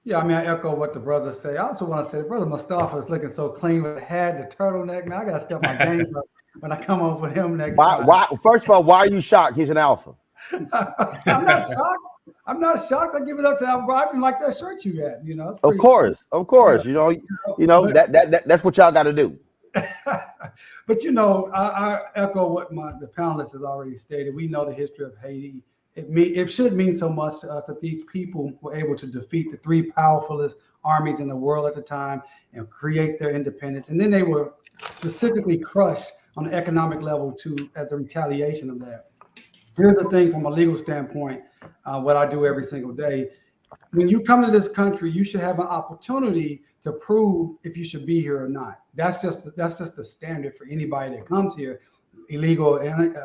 Yeah, I mean, I echo what the brothers say. I also want to say, Brother Mustafa is looking so clean with the hat, the turtleneck. Man, I got to step my game up when I come over with him next time. Why? First of all, why are you shocked? He's an alpha. I'm not shocked. I'm not shocked. I give it up to Al. I even like that shirt you got. You know, of course. Yeah. You know that's what y'all got to do. But you know, I echo what the panelists has already stated. We know the history of Haiti. It should mean so much to us that these people were able to defeat the three powerfulest armies in the world at the time and create their independence. And then they were specifically crushed on the economic level as a retaliation of that. Here's the thing from a legal standpoint, what I do every single day. When you come to this country, you should have an opportunity to prove if you should be here or not. That's just the standard for anybody that comes here, illegal and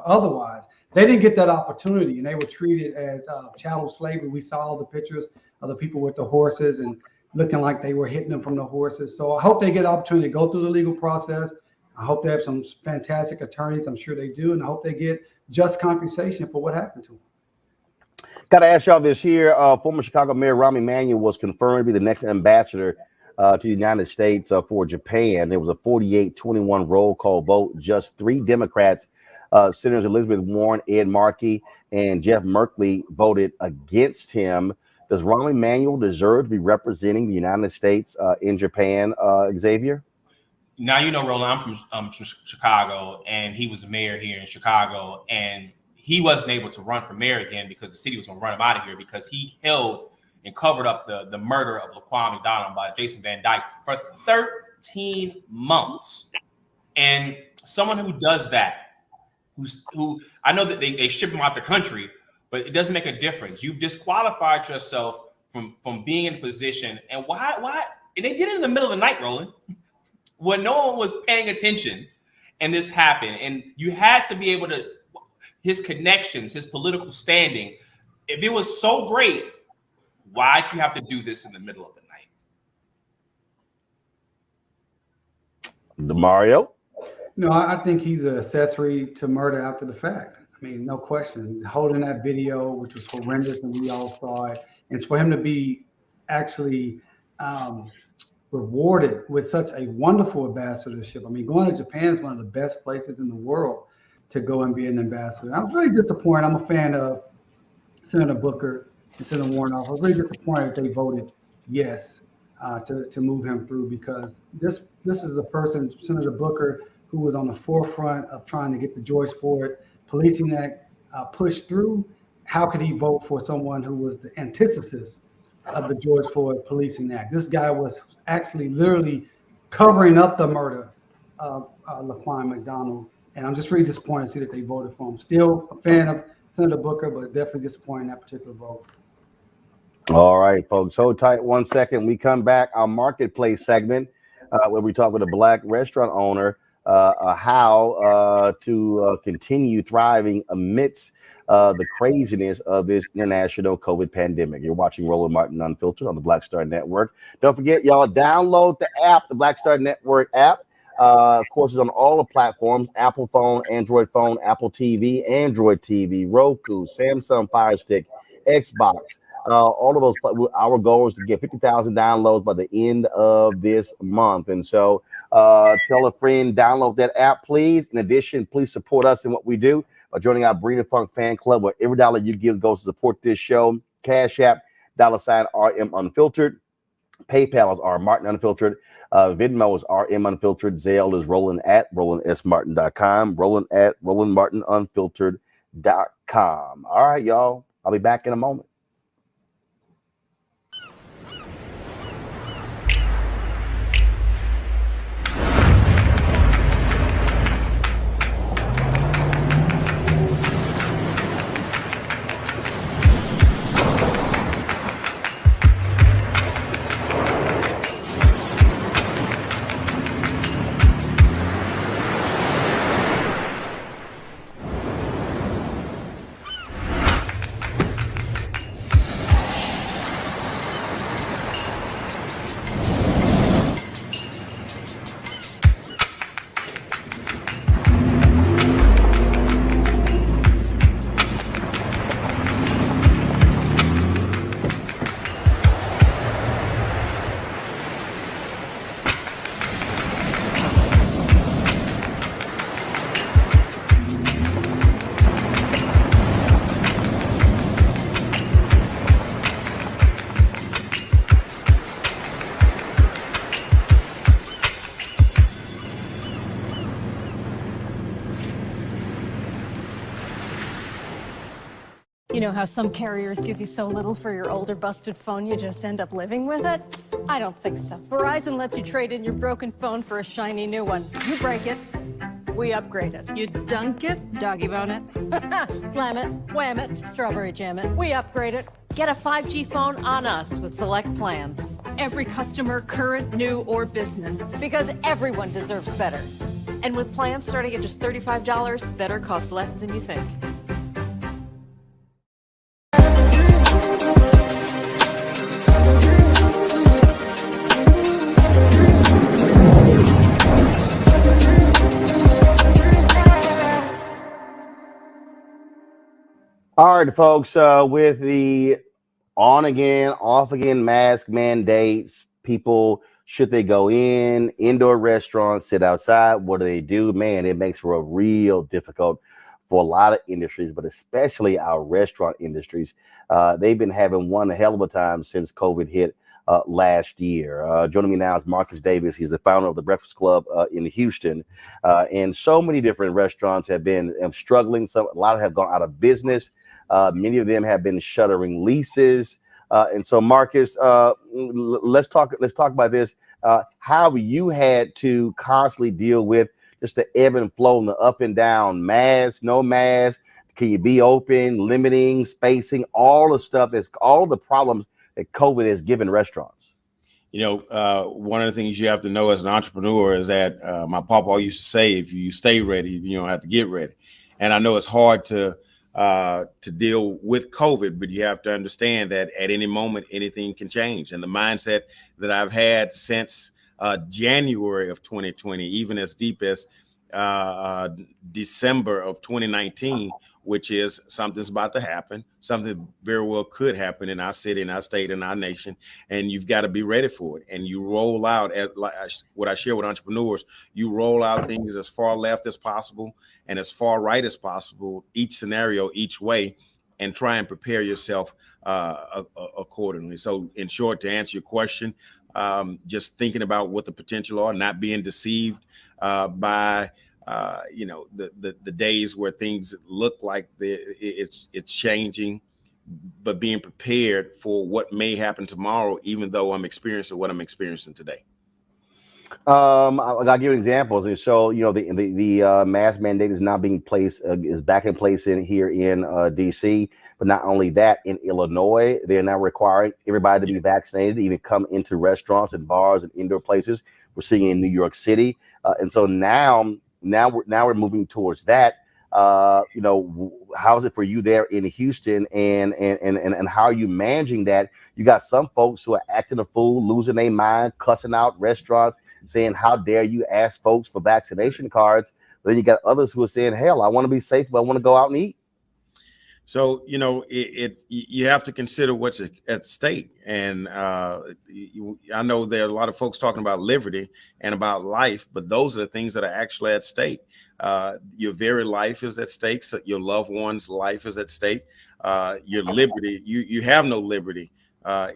otherwise. They didn't get that opportunity, and they were treated as chattel slavery. We saw all the pictures of the people with the horses and looking like they were hitting them from the horses. So I hope they get an opportunity to go through the legal process. I hope they have some fantastic attorneys. I'm sure they do, and I hope they get just compensation for what happened to them. Got to ask y'all this here. Former Chicago Mayor Rahm Emanuel was confirmed to be the next ambassador to the United States for Japan. There was a 48-21 roll call vote. Just 3 Democrats, Senators Elizabeth Warren, Ed Markey, and Jeff Merkley voted against him. Does Rahm Emanuel deserve to be representing the United States in Japan, Xavier? Now, you know, Roland, I'm from Chicago, and he was the mayor here in Chicago, and he wasn't able to run for mayor again because the city was going to run him out of here because he held and covered up the murder of Laquan McDonald by Jason Van Dyke for 13 months. And someone who does that, who I know that they ship him out the country, but it doesn't make a difference. You've disqualified yourself from being in a position. And why? And they did it in the middle of the night, Roland, when no one was paying attention, and this happened. And you had to be able to, his connections, his political standing, if it was so great, why'd you have to do this in the middle of the night? DeMario? No, I think he's an accessory to murder after the fact. I mean, no question. Holding that video, which was horrendous, and we all saw it, and for him to be actually rewarded with such a wonderful ambassadorship. I mean, going to Japan is one of the best places in the world to go and be an ambassador. I was really disappointed. I'm a fan of Senator Booker and Senator Warren. I was really disappointed that they voted yes to move him through, because this is a person, Senator Booker, who was on the forefront of trying to get the George Floyd Policing Act pushed through. How could he vote for someone who was the antithesis of the George Floyd Policing Act? This guy was actually literally covering up the murder of Laquan McDonald. And I'm just really disappointed to see that they voted for him. Still a fan of Senator Booker, but definitely disappointed in that particular vote. All right, folks. Hold tight 1 second. We come back. Our marketplace segment where we talk with a Black restaurant owner how to continue thriving amidst the craziness of this international COVID pandemic. You're watching Roland Martin Unfiltered on the Black Star Network. Don't forget, y'all, download the app, the Black Star Network app. Of course, it's on all the platforms: Apple phone, Android phone, Apple TV, Android TV, Roku, Samsung Fire Stick, Xbox. All of those. Our goal is to get 50,000 downloads by the end of this month. And so tell a friend, download that app, please. In addition, please support us in what we do by joining our Breeder Funk fan club, where every dollar you give goes to support this show. Cash App, $RM Unfiltered. PayPal is R Martin Unfiltered. Venmo is RM Unfiltered. Zelle is Roland at RolandSMartin.com. Roland at RolandMartinUnfiltered.com. All right, y'all. I'll be back in a moment. You know how some carriers give you so little for your older busted phone you just end up living with it? I don't think so. Verizon lets you trade in your broken phone for a shiny new one. You break it, we upgrade it. You dunk it, doggy bone it, slam it, wham it, strawberry jam it, we upgrade it. Get a 5G phone on us with select plans. Every customer, current, new, or business. Because everyone deserves better. And with plans starting at just $35, better costs less than you think. All right, folks, with the on again, off again mask mandates, people, should they go in, indoor restaurants, sit outside, what do? Man, it makes for a real difficult for a lot of industries, but especially our restaurant industries. They've been having one hell of a time since COVID hit last year. Joining me now is Marcus Davis. He's the founder of the Breakfast Club in Houston. And so many different restaurants have been struggling. A lot have gone out of business. Many of them have been shuttering leases. And so, Marcus, let's talk about this. How have you had to constantly deal with just the ebb and flow and the up and down, mask, no mask? Can you be open, limiting, spacing, all the stuff all the problems that COVID has given restaurants? You know, one of the things you have to know as an entrepreneur is that my papa used to say, if you stay ready, you don't have to get ready. And I know it's hard to deal with COVID, but you have to understand that at any moment, anything can change. And the mindset that I've had since January of 2020, even as deep as December of 2019, which is something's about to happen, something very well could happen in our city, in our state, in our nation, and you've got to be ready for it. And you roll out, what I share with entrepreneurs, you roll out things as far left as possible and as far right as possible, each scenario, each way, and try and prepare yourself accordingly. So in short, to answer your question, just thinking about what the potential are, not being deceived by the days where things look like it's changing, but being prepared for what may happen tomorrow, even though I'm experiencing what I'm experiencing today. I'll give you examples and show, the mask mandate is now being placed, is back in place here in DC. But not only that, in Illinois, they're now requiring everybody to be vaccinated to even come into restaurants and bars and indoor places. We're seeing in New York City, and so now we're moving towards that. How is it for you there in Houston, and how are you managing that? You got some folks who are acting a fool, losing their mind, cussing out restaurants, saying, how dare you ask folks for vaccination cards? But then you got others who are saying, hell, I want to be safe, but I want to go out and eat. So, you have to consider what's at stake. And I know there are a lot of folks talking about liberty and about life, but those are the things that are actually at stake. Your very life is at stake. So your loved one's life is at stake. Your liberty, you have no liberty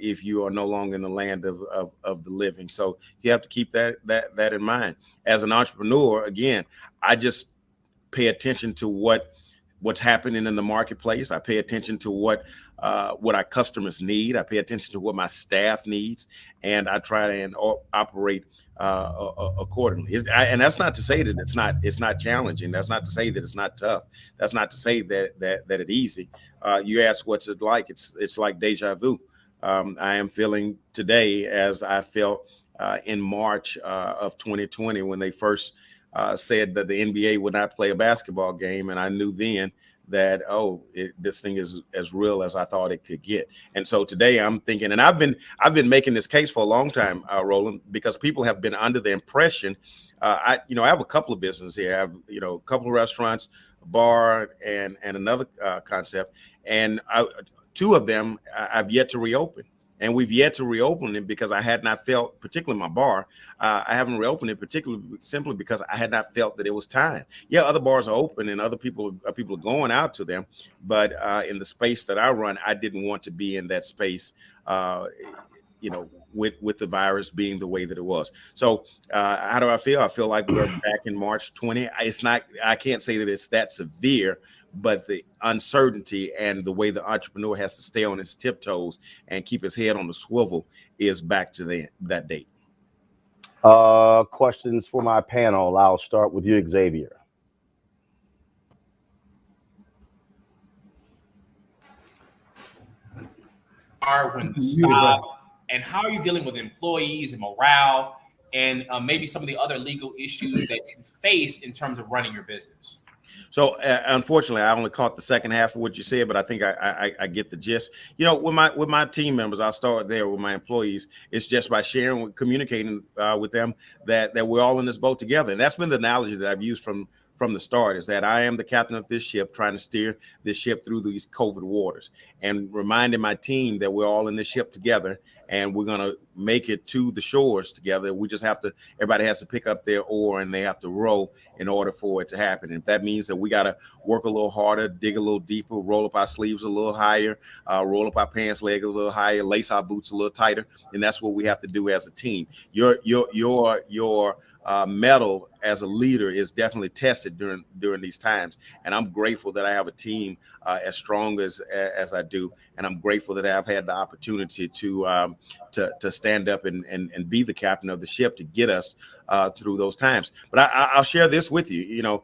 if you are no longer in the land of the living. So you have to keep that in mind. As an entrepreneur, again, I just pay attention to what's happening in the marketplace. I pay attention to what our customers need. I pay attention to what my staff needs, and I try and operate accordingly. And that's not to say that it's not challenging. That's not to say that it's not tough. That's not to say that it's easy. You ask what's it like? It's like deja vu. I am feeling today as I felt in March of 2020 when they first said that the NBA would not play a basketball game, and I knew then that this thing is as real as I thought it could get. And so today I'm thinking, and I've been making this case for a long time, Roland, because people have been under the impression. I have a couple of businesses here. I have a couple of restaurants, a bar, and another concept, and two of them I've yet to reopen. And we've yet to reopen it because I had not felt, particularly my bar, I haven't reopened it particularly simply because I had not felt that it was time. Yeah, other bars are open and other people are going out to them. But in the space that I run, I didn't want to be in that space, with the virus being the way that it was. So how do I feel? I feel like we're back in March 20. I can't say that it's that severe, but the uncertainty and the way the entrepreneur has to stay on his tiptoes and keep his head on the swivel is back to that date. Questions for my panel. I'll start with you, Xavier. When to stop, and how are you dealing with employees and morale, and maybe some of the other legal issues that you face in terms of running your business? So unfortunately, I only caught the second half of what you said, but I think I get the gist. With my team members, I'll start there with my employees. It's just by sharing, communicating with them that we're all in this boat together. And that's been the analogy that I've used from the start, is that I am the captain of this ship, trying to steer this ship through these COVID waters, and reminding my team that we're all in this ship together and we're going to make it to the shores together. We just everybody has to pick up their oar and they have to row in order for it to happen. And if that means that we got to work a little harder, dig a little deeper, roll up our sleeves a little higher, roll up our pants leg a little higher, lace our boots a little tighter, and that's what we have to do as a team. Your mettle as a leader is definitely tested during these times, and I'm grateful that I have a team as strong as I do, and I'm grateful that I've had the opportunity to stand up and be the captain of the ship to get us through those times. But I'll share this with you.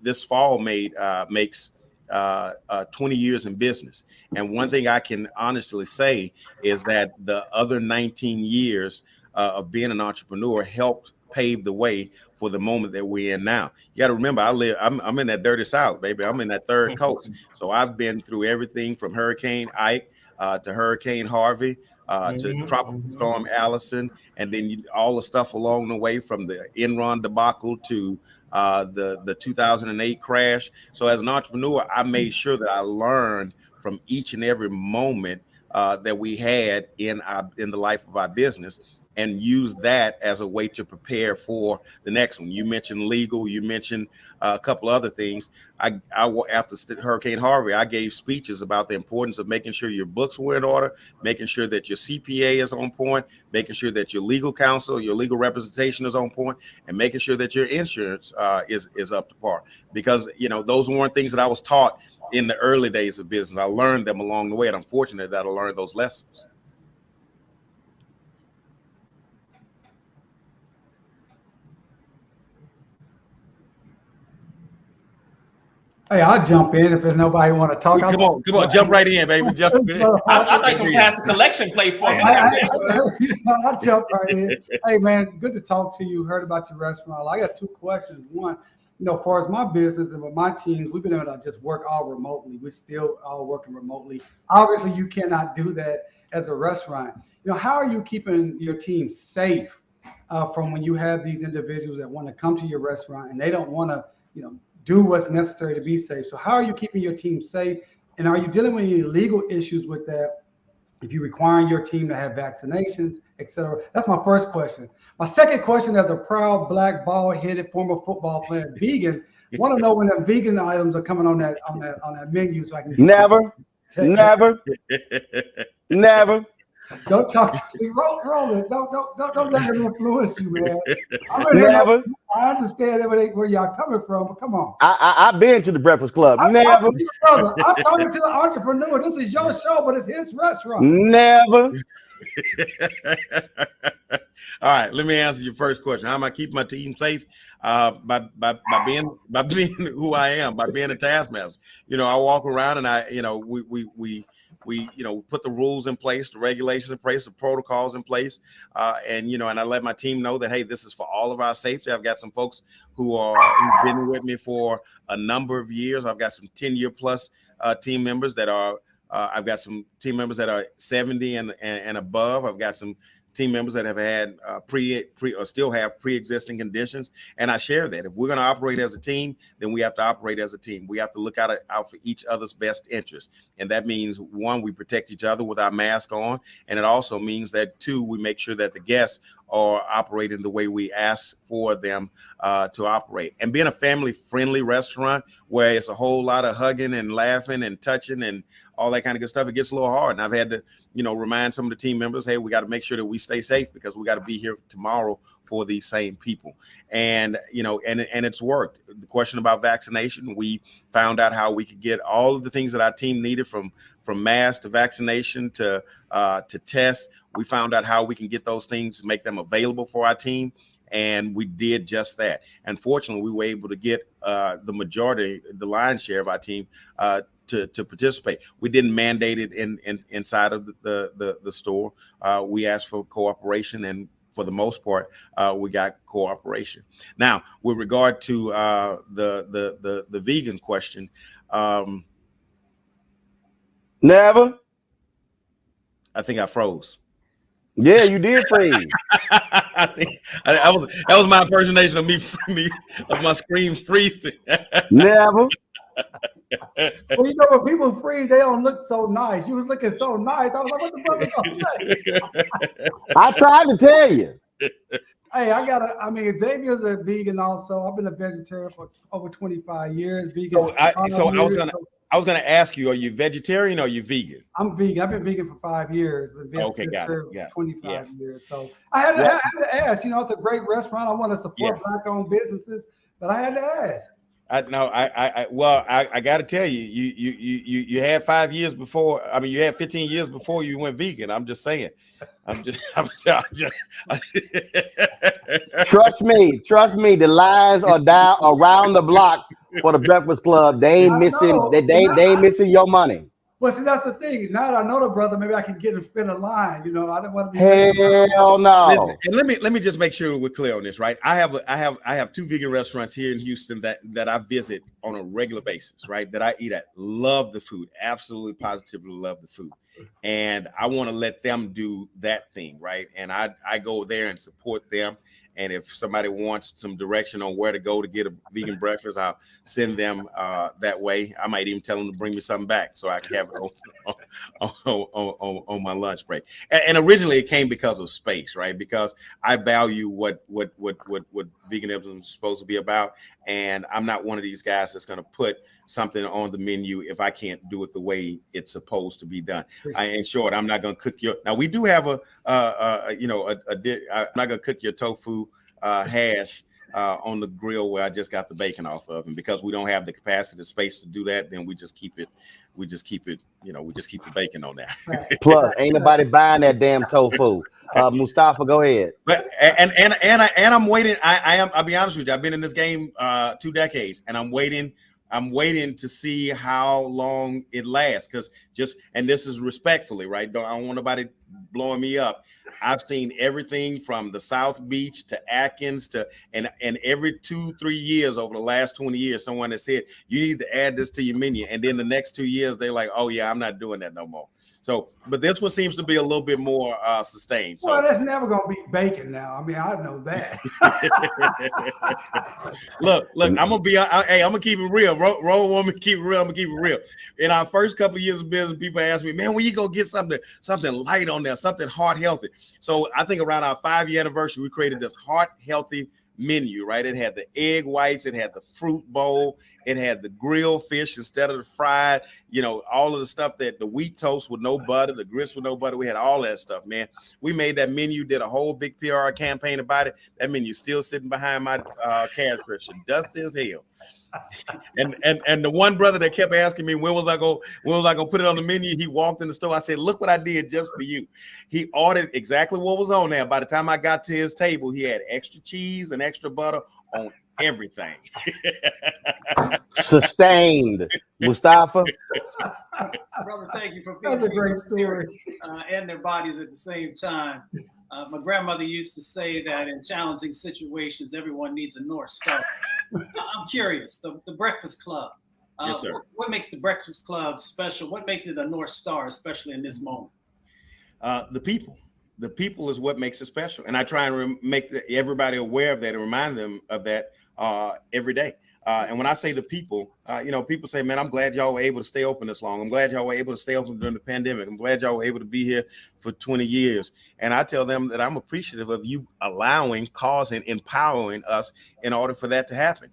This fall makes 20 years in business, and one thing I can honestly say is that the other 19 years of being an entrepreneur helped pave the way for the moment that we're in now. You got to remember, I'm in that dirty South, baby. I'm in that third coast. So I've been through everything from Hurricane Ike to Hurricane Harvey to Tropical Storm Allison, and then all the stuff along the way from the Enron debacle to the 2008 crash. So as an entrepreneur, I made sure that I learned from each and every moment that we had in the life of our business, and use that as a way to prepare for the next one. You mentioned legal, you mentioned a couple other things. After Hurricane Harvey, I gave speeches about the importance of making sure your books were in order, making sure that your CPA is on point, making sure that your legal counsel, your legal representation is on point, and making sure that your insurance is up to par. Because those weren't things that I was taught in the early days of business. I learned them along the way, and I'm fortunate that I learned those lessons. Hey, I'll jump in if there's nobody want to talk. Come on, jump right in, baby. Jump in. I thought you passed a collection plate for me. I'll jump right in. Hey, man, good to talk to you. Heard about your restaurant. I got two questions. One, as far as my business and with my teams, we've been able to just work all remotely. We're still all working remotely. Obviously, you cannot do that as a restaurant. How are you keeping your team safe from when you have these individuals that want to come to your restaurant and they don't want to, do what's necessary to be safe? So how are you keeping your team safe? And are you dealing with any legal issues with that? If you require your team to have vaccinations, et cetera? That's my first question. My second question, as a proud Black bald-headed former football player, vegan, want to know when the vegan items are coming on that menu so I can never. Don't talk to me. Roland, don't let him influence you, man. I understand where y'all coming from, but come on. I've been to the Breakfast Club. I'm talking to the entrepreneur. This is your show, but it's his restaurant. Never. All right, let me answer your first question. How am I keeping my team safe? By being who I am, by being a taskmaster. I walk around and we put the rules in place, the regulations in place, the protocols in place, and I let my team know that, hey, this is for all of our safety. I've got some folks who've been with me for a number of years. I've got some 10-year plus team members that are. I've got some team members that are 70 and above. I've got some team members that have had or still have pre-existing conditions, and I share that. If we're going to operate as a team, then we have to operate as a team. We have to look out for each other's best interest, and that means, one, we protect each other with our mask on, and it also means that, two, we make sure that the guests are operating the way we ask for them to operate. And being a family-friendly restaurant where it's a whole lot of hugging and laughing and touching and all that kind of good stuff, it gets a little hard. And I've had to, remind some of the team members, hey, we got to make sure that we stay safe because we got to be here tomorrow for these same people. And, and it's worked. The question about vaccination, we found out how we could get all of the things that our team needed, from masks to vaccination to tests. We found out how we can get those things, make them available for our team. And we did just that. And fortunately, we were able to get the majority, the lion's share of our team to participate. We didn't mandate it inside of the store. We asked for cooperation, and for the most part, we got cooperation. Now, with regard to the vegan question, never. I think I froze. Yeah, you did freeze. I think that was my impersonation of me of my screen freezing. Never. Well, when people freeze, they don't look so nice. You was looking so nice. I was like, what the brother gonna say? I tried to tell you. Hey, Xavier's a vegan also. I've been a vegetarian for over 25 years. Vegan. I was gonna ask you, are you vegetarian or are you vegan? I'm vegan. I've been vegan for 5 years. Okay, got it. For 25 years. So I had to ask. It's a great restaurant. I want to support Black-owned businesses, but I had to ask. I got to tell you, you had 5 years before. I mean, you had 15 years before you went vegan. I'm just saying. Trust me. The lines are down around the block for the Breakfast Club. They ain't missing. They ain't missing your money. Well, see, that's the thing. Now that I know the brother, maybe I can get in a line. I don't want to be. Hell no. Listen, and let me just make sure we're clear on this, right? I have 2 vegan restaurants here in Houston that I visit on a regular basis, right? That I eat at. Love the food. Absolutely, positively love the food. And I want to let them do that thing, right? And I go there and support them. And if somebody wants some direction on where to go to get a vegan breakfast, I'll send them that way. I might even tell them to bring me something back so I can have it on my lunch break. And originally it came because of space, right? Because I value what veganism is supposed to be about. And I'm not one of these guys that's going to put something on the menu if I can't do it the way it's supposed to be done. In short, I'm not going to cook your. Now we do have I'm not going to cook your tofu hash on the grill where I just got the bacon off of, and because we don't have the capacity, the space to do that, then we just keep it. We just keep the bacon on there. Plus, ain't nobody buying that damn tofu. Mustafa, go ahead. But and I'm waiting. I'll be honest with you. I've been in this game 2 decades, and I'm waiting I'm waiting to see how long it lasts, because and this is respectfully, right? I don't want nobody blowing me up. I've seen everything from the South Beach to Atkins and every 2-3 years over the last 20 years, someone has said, you need to add this to your menu. And then the next 2 years, they're like, oh yeah, I'm not doing that no more. So, but this one seems to be a little bit more sustained. So, well, that's never going to beat bacon now. I mean, I know that. look, I'm going to be, hey, I'm going to keep it real. Roll want me to keep it real. I'm going to keep it real. In our first couple of years of business, people ask me, man, when you going to get something light on there, something heart healthy? So I think around our 5-year anniversary, we created this heart healthy menu, right? It had the egg whites, it had the fruit bowl, it had the grilled fish instead of the fried, all of the stuff, that the wheat toast with no butter, the grits with no butter. We had all that stuff, man. We made that menu, did a whole big PR campaign about it. That menu still sitting behind my cash register, dusty as hell. And the one brother that kept asking me when was I gonna put it on the menu, he walked in the store. I said, look what I did just for you. He ordered exactly what was on there. By the time I got to his table, he had extra cheese and extra butter on everything. Sustained, Mustafa. Brother, thank you for being That's a great story. And their bodies at the same time. My grandmother used to say that in challenging situations, everyone needs a North Star. I'm curious, the Breakfast Club. Yes, sir. What makes the Breakfast Club special? What makes it a North Star, especially in this moment? The people. The people is what makes it special. And I try and make everybody aware of that and remind them of that every day. And when I say the people, people say, man, I'm glad y'all were able to stay open this long. I'm glad y'all were able to stay open during the pandemic. I'm glad y'all were able to be here for 20 years. And I tell them that I'm appreciative of you allowing, causing, empowering us in order for that to happen.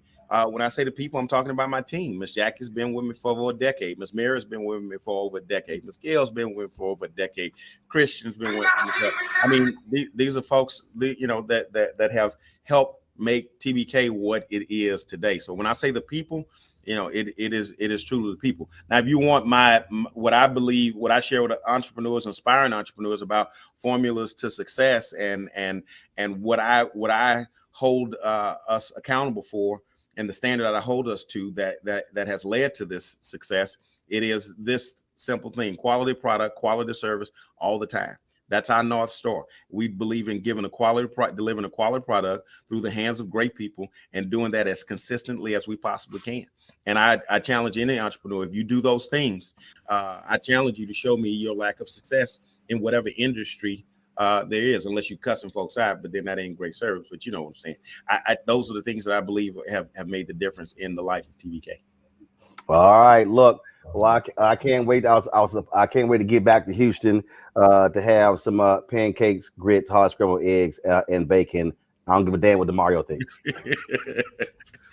When I say the people, I'm talking about my team. Miss Jackie's been with me for over a decade. Miss Mary's been with me for over a decade. Miss Gail's been with me for over a decade. Christian's been with me. I mean, these are folks, that have helped make TBK what it is today. So when I say the people, it is truly the people. Now, if you want what I believe, what I share with entrepreneurs, inspiring entrepreneurs about formulas to success, and what I hold us accountable for, and the standard that I hold us to that has led to this success, it is this simple thing: quality product, quality service all the time. That's our North Star. We believe in giving delivering a quality product through the hands of great people, and doing that as consistently as we possibly can. And I challenge any entrepreneur, if you do those things, I challenge you to show me your lack of success in whatever industry there is, unless you're cussing folks out, but then that ain't great service. But you know what I'm saying. Those are the things that I believe have made the difference in the life of TBK. All right, look. Well, I can't wait. I can't wait to get back to Houston to have some pancakes, grits, hard scrambled eggs, and bacon. I don't give a damn what DeMario thinks.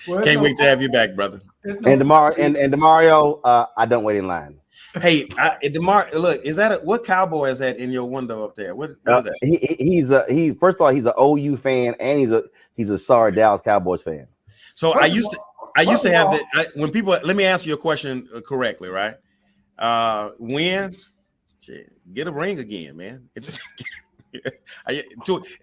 Can't wait to have you back, brother. And DeMario, I don't wait in line. Hey, DeMario, look, what Cowboy is that in your window up there? What is that? He's first of all, he's an OU fan, and he's a sorry Dallas Cowboys fan. So I used to have that when people, let me answer your question correctly, right? Get a ring again, man.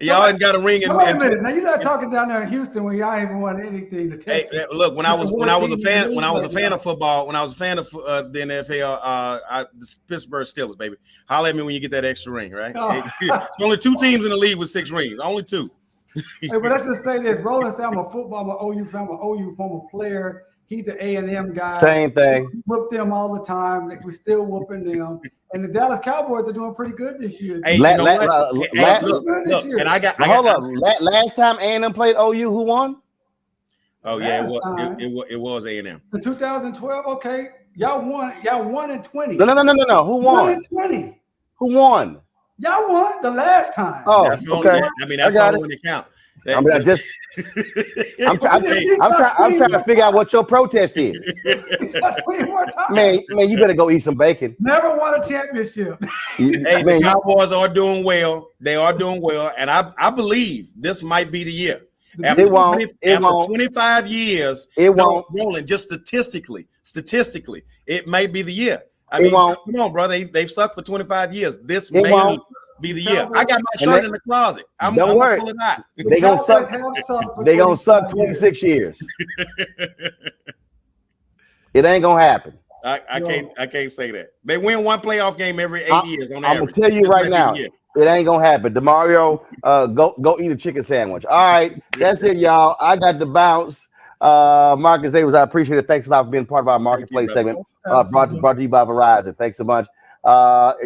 Y'all ain't got a ring. Wait a minute. Now you're not talking down there in Houston where y'all even won anything to Texas. Hey, look, when I was a fan of football, when I was a fan of the NFL, the Pittsburgh Steelers, baby. Holler at me when you get that extra ring, right? Oh. There's only 2 teams in the league with 6 rings. Only 2. Hey, but let's just say this: Roland said I'm a football, I'm an OU fan, I'm an OU former player. He's an A&M guy. Same thing. We whoop them all the time. We're still whooping them. And the Dallas Cowboys are doing pretty good this year. Hey, look, and hold up. Last time A&M played OU, who won? Oh yeah, it was A&M. In 2012, okay, y'all won in 20. No. Who won? 1 in 20. Who won? Y'all won the last time. Oh, that's okay. That's all when it count. I'm trying to figure out what your protest is. 20 more times. Man, you better go eat some bacon. Never won a championship. The Cowboys are doing well. They are doing well, and I believe this might be the year. After 25 years, it won't. Rolling just statistically, it may be the year. I mean, come on, bro. They've sucked for 25 years. This may be the year. I got my shirt in the closet. Don't worry. They gonna suck. They gonna suck 26 years. It ain't gonna happen. I can't say that. They win one playoff game every 8 years on I'm average. gonna tell you right now, it ain't gonna happen. DeMario, go eat a chicken sandwich. All right, that's it, y'all. I got to bounce. Marcus Davis, I appreciate it. Thanks a lot for being part of our marketplace segment. Brought to you by Verizon. Thanks so much.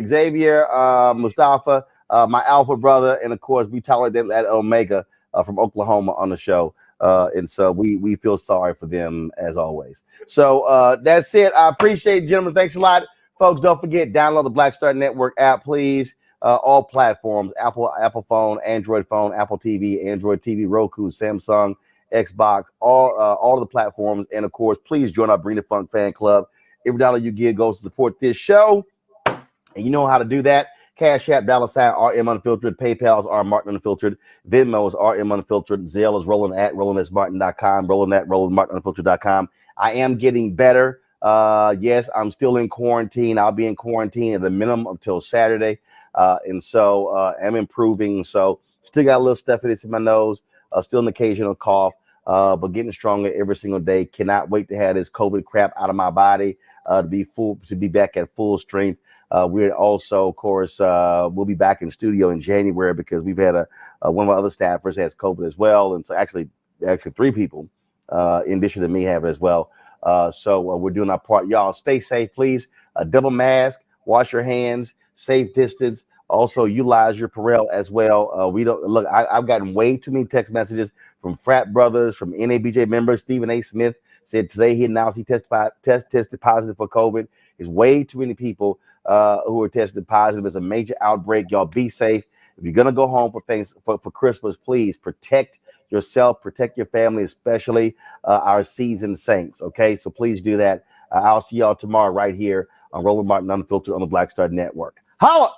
Xavier, Mustafa, my alpha brother, and of course, we tolerate them at Omega from Oklahoma on the show. And so we feel sorry for them as always. So that's it. I appreciate it, gentlemen. Thanks a lot, folks. Don't forget, download the Black Star Network app, please. All platforms: Apple phone, Android phone, Apple TV, Android TV, Roku, Samsung, Xbox, all of the platforms. And of course, please join our Bring the Funk fan club. Every dollar you give goes to support this show, and you know how to do that. Cash App, $ RM Unfiltered. PayPal is R Martin Unfiltered. Venmo is RM Unfiltered. Zelle is Roland at RolandSMartin.com. Roland at RolandMartinUnfiltered.com. I am getting better. Yes, I'm still in quarantine. I'll be in quarantine at the minimum until Saturday. And so I'm improving. So still got a little stuffiness in my nose. Still an occasional cough. But getting stronger every single day. Cannot wait to have this COVID crap out of my body. To be back at full strength. We're also, of course, we'll be back in studio in January because we've had one of our other staffers has COVID as well, and so actually 3 people, in addition to me, have it as well. So we're doing our part. Y'all stay safe, please. Double mask, wash your hands, safe distance. Also utilize your Purell as well. We don't look. I've gotten way too many text messages from frat brothers, from NABJ members. Stephen A. Smith said today he announced he tested positive for COVID. There's way too many people who are tested positive. It's a major outbreak. Y'all be safe. If you're gonna go home for Christmas, please protect yourself, protect your family, especially our seasoned saints. Okay, so please do that. I'll see y'all tomorrow right here on Roland Martin Unfiltered on the Black Star Network. Holla!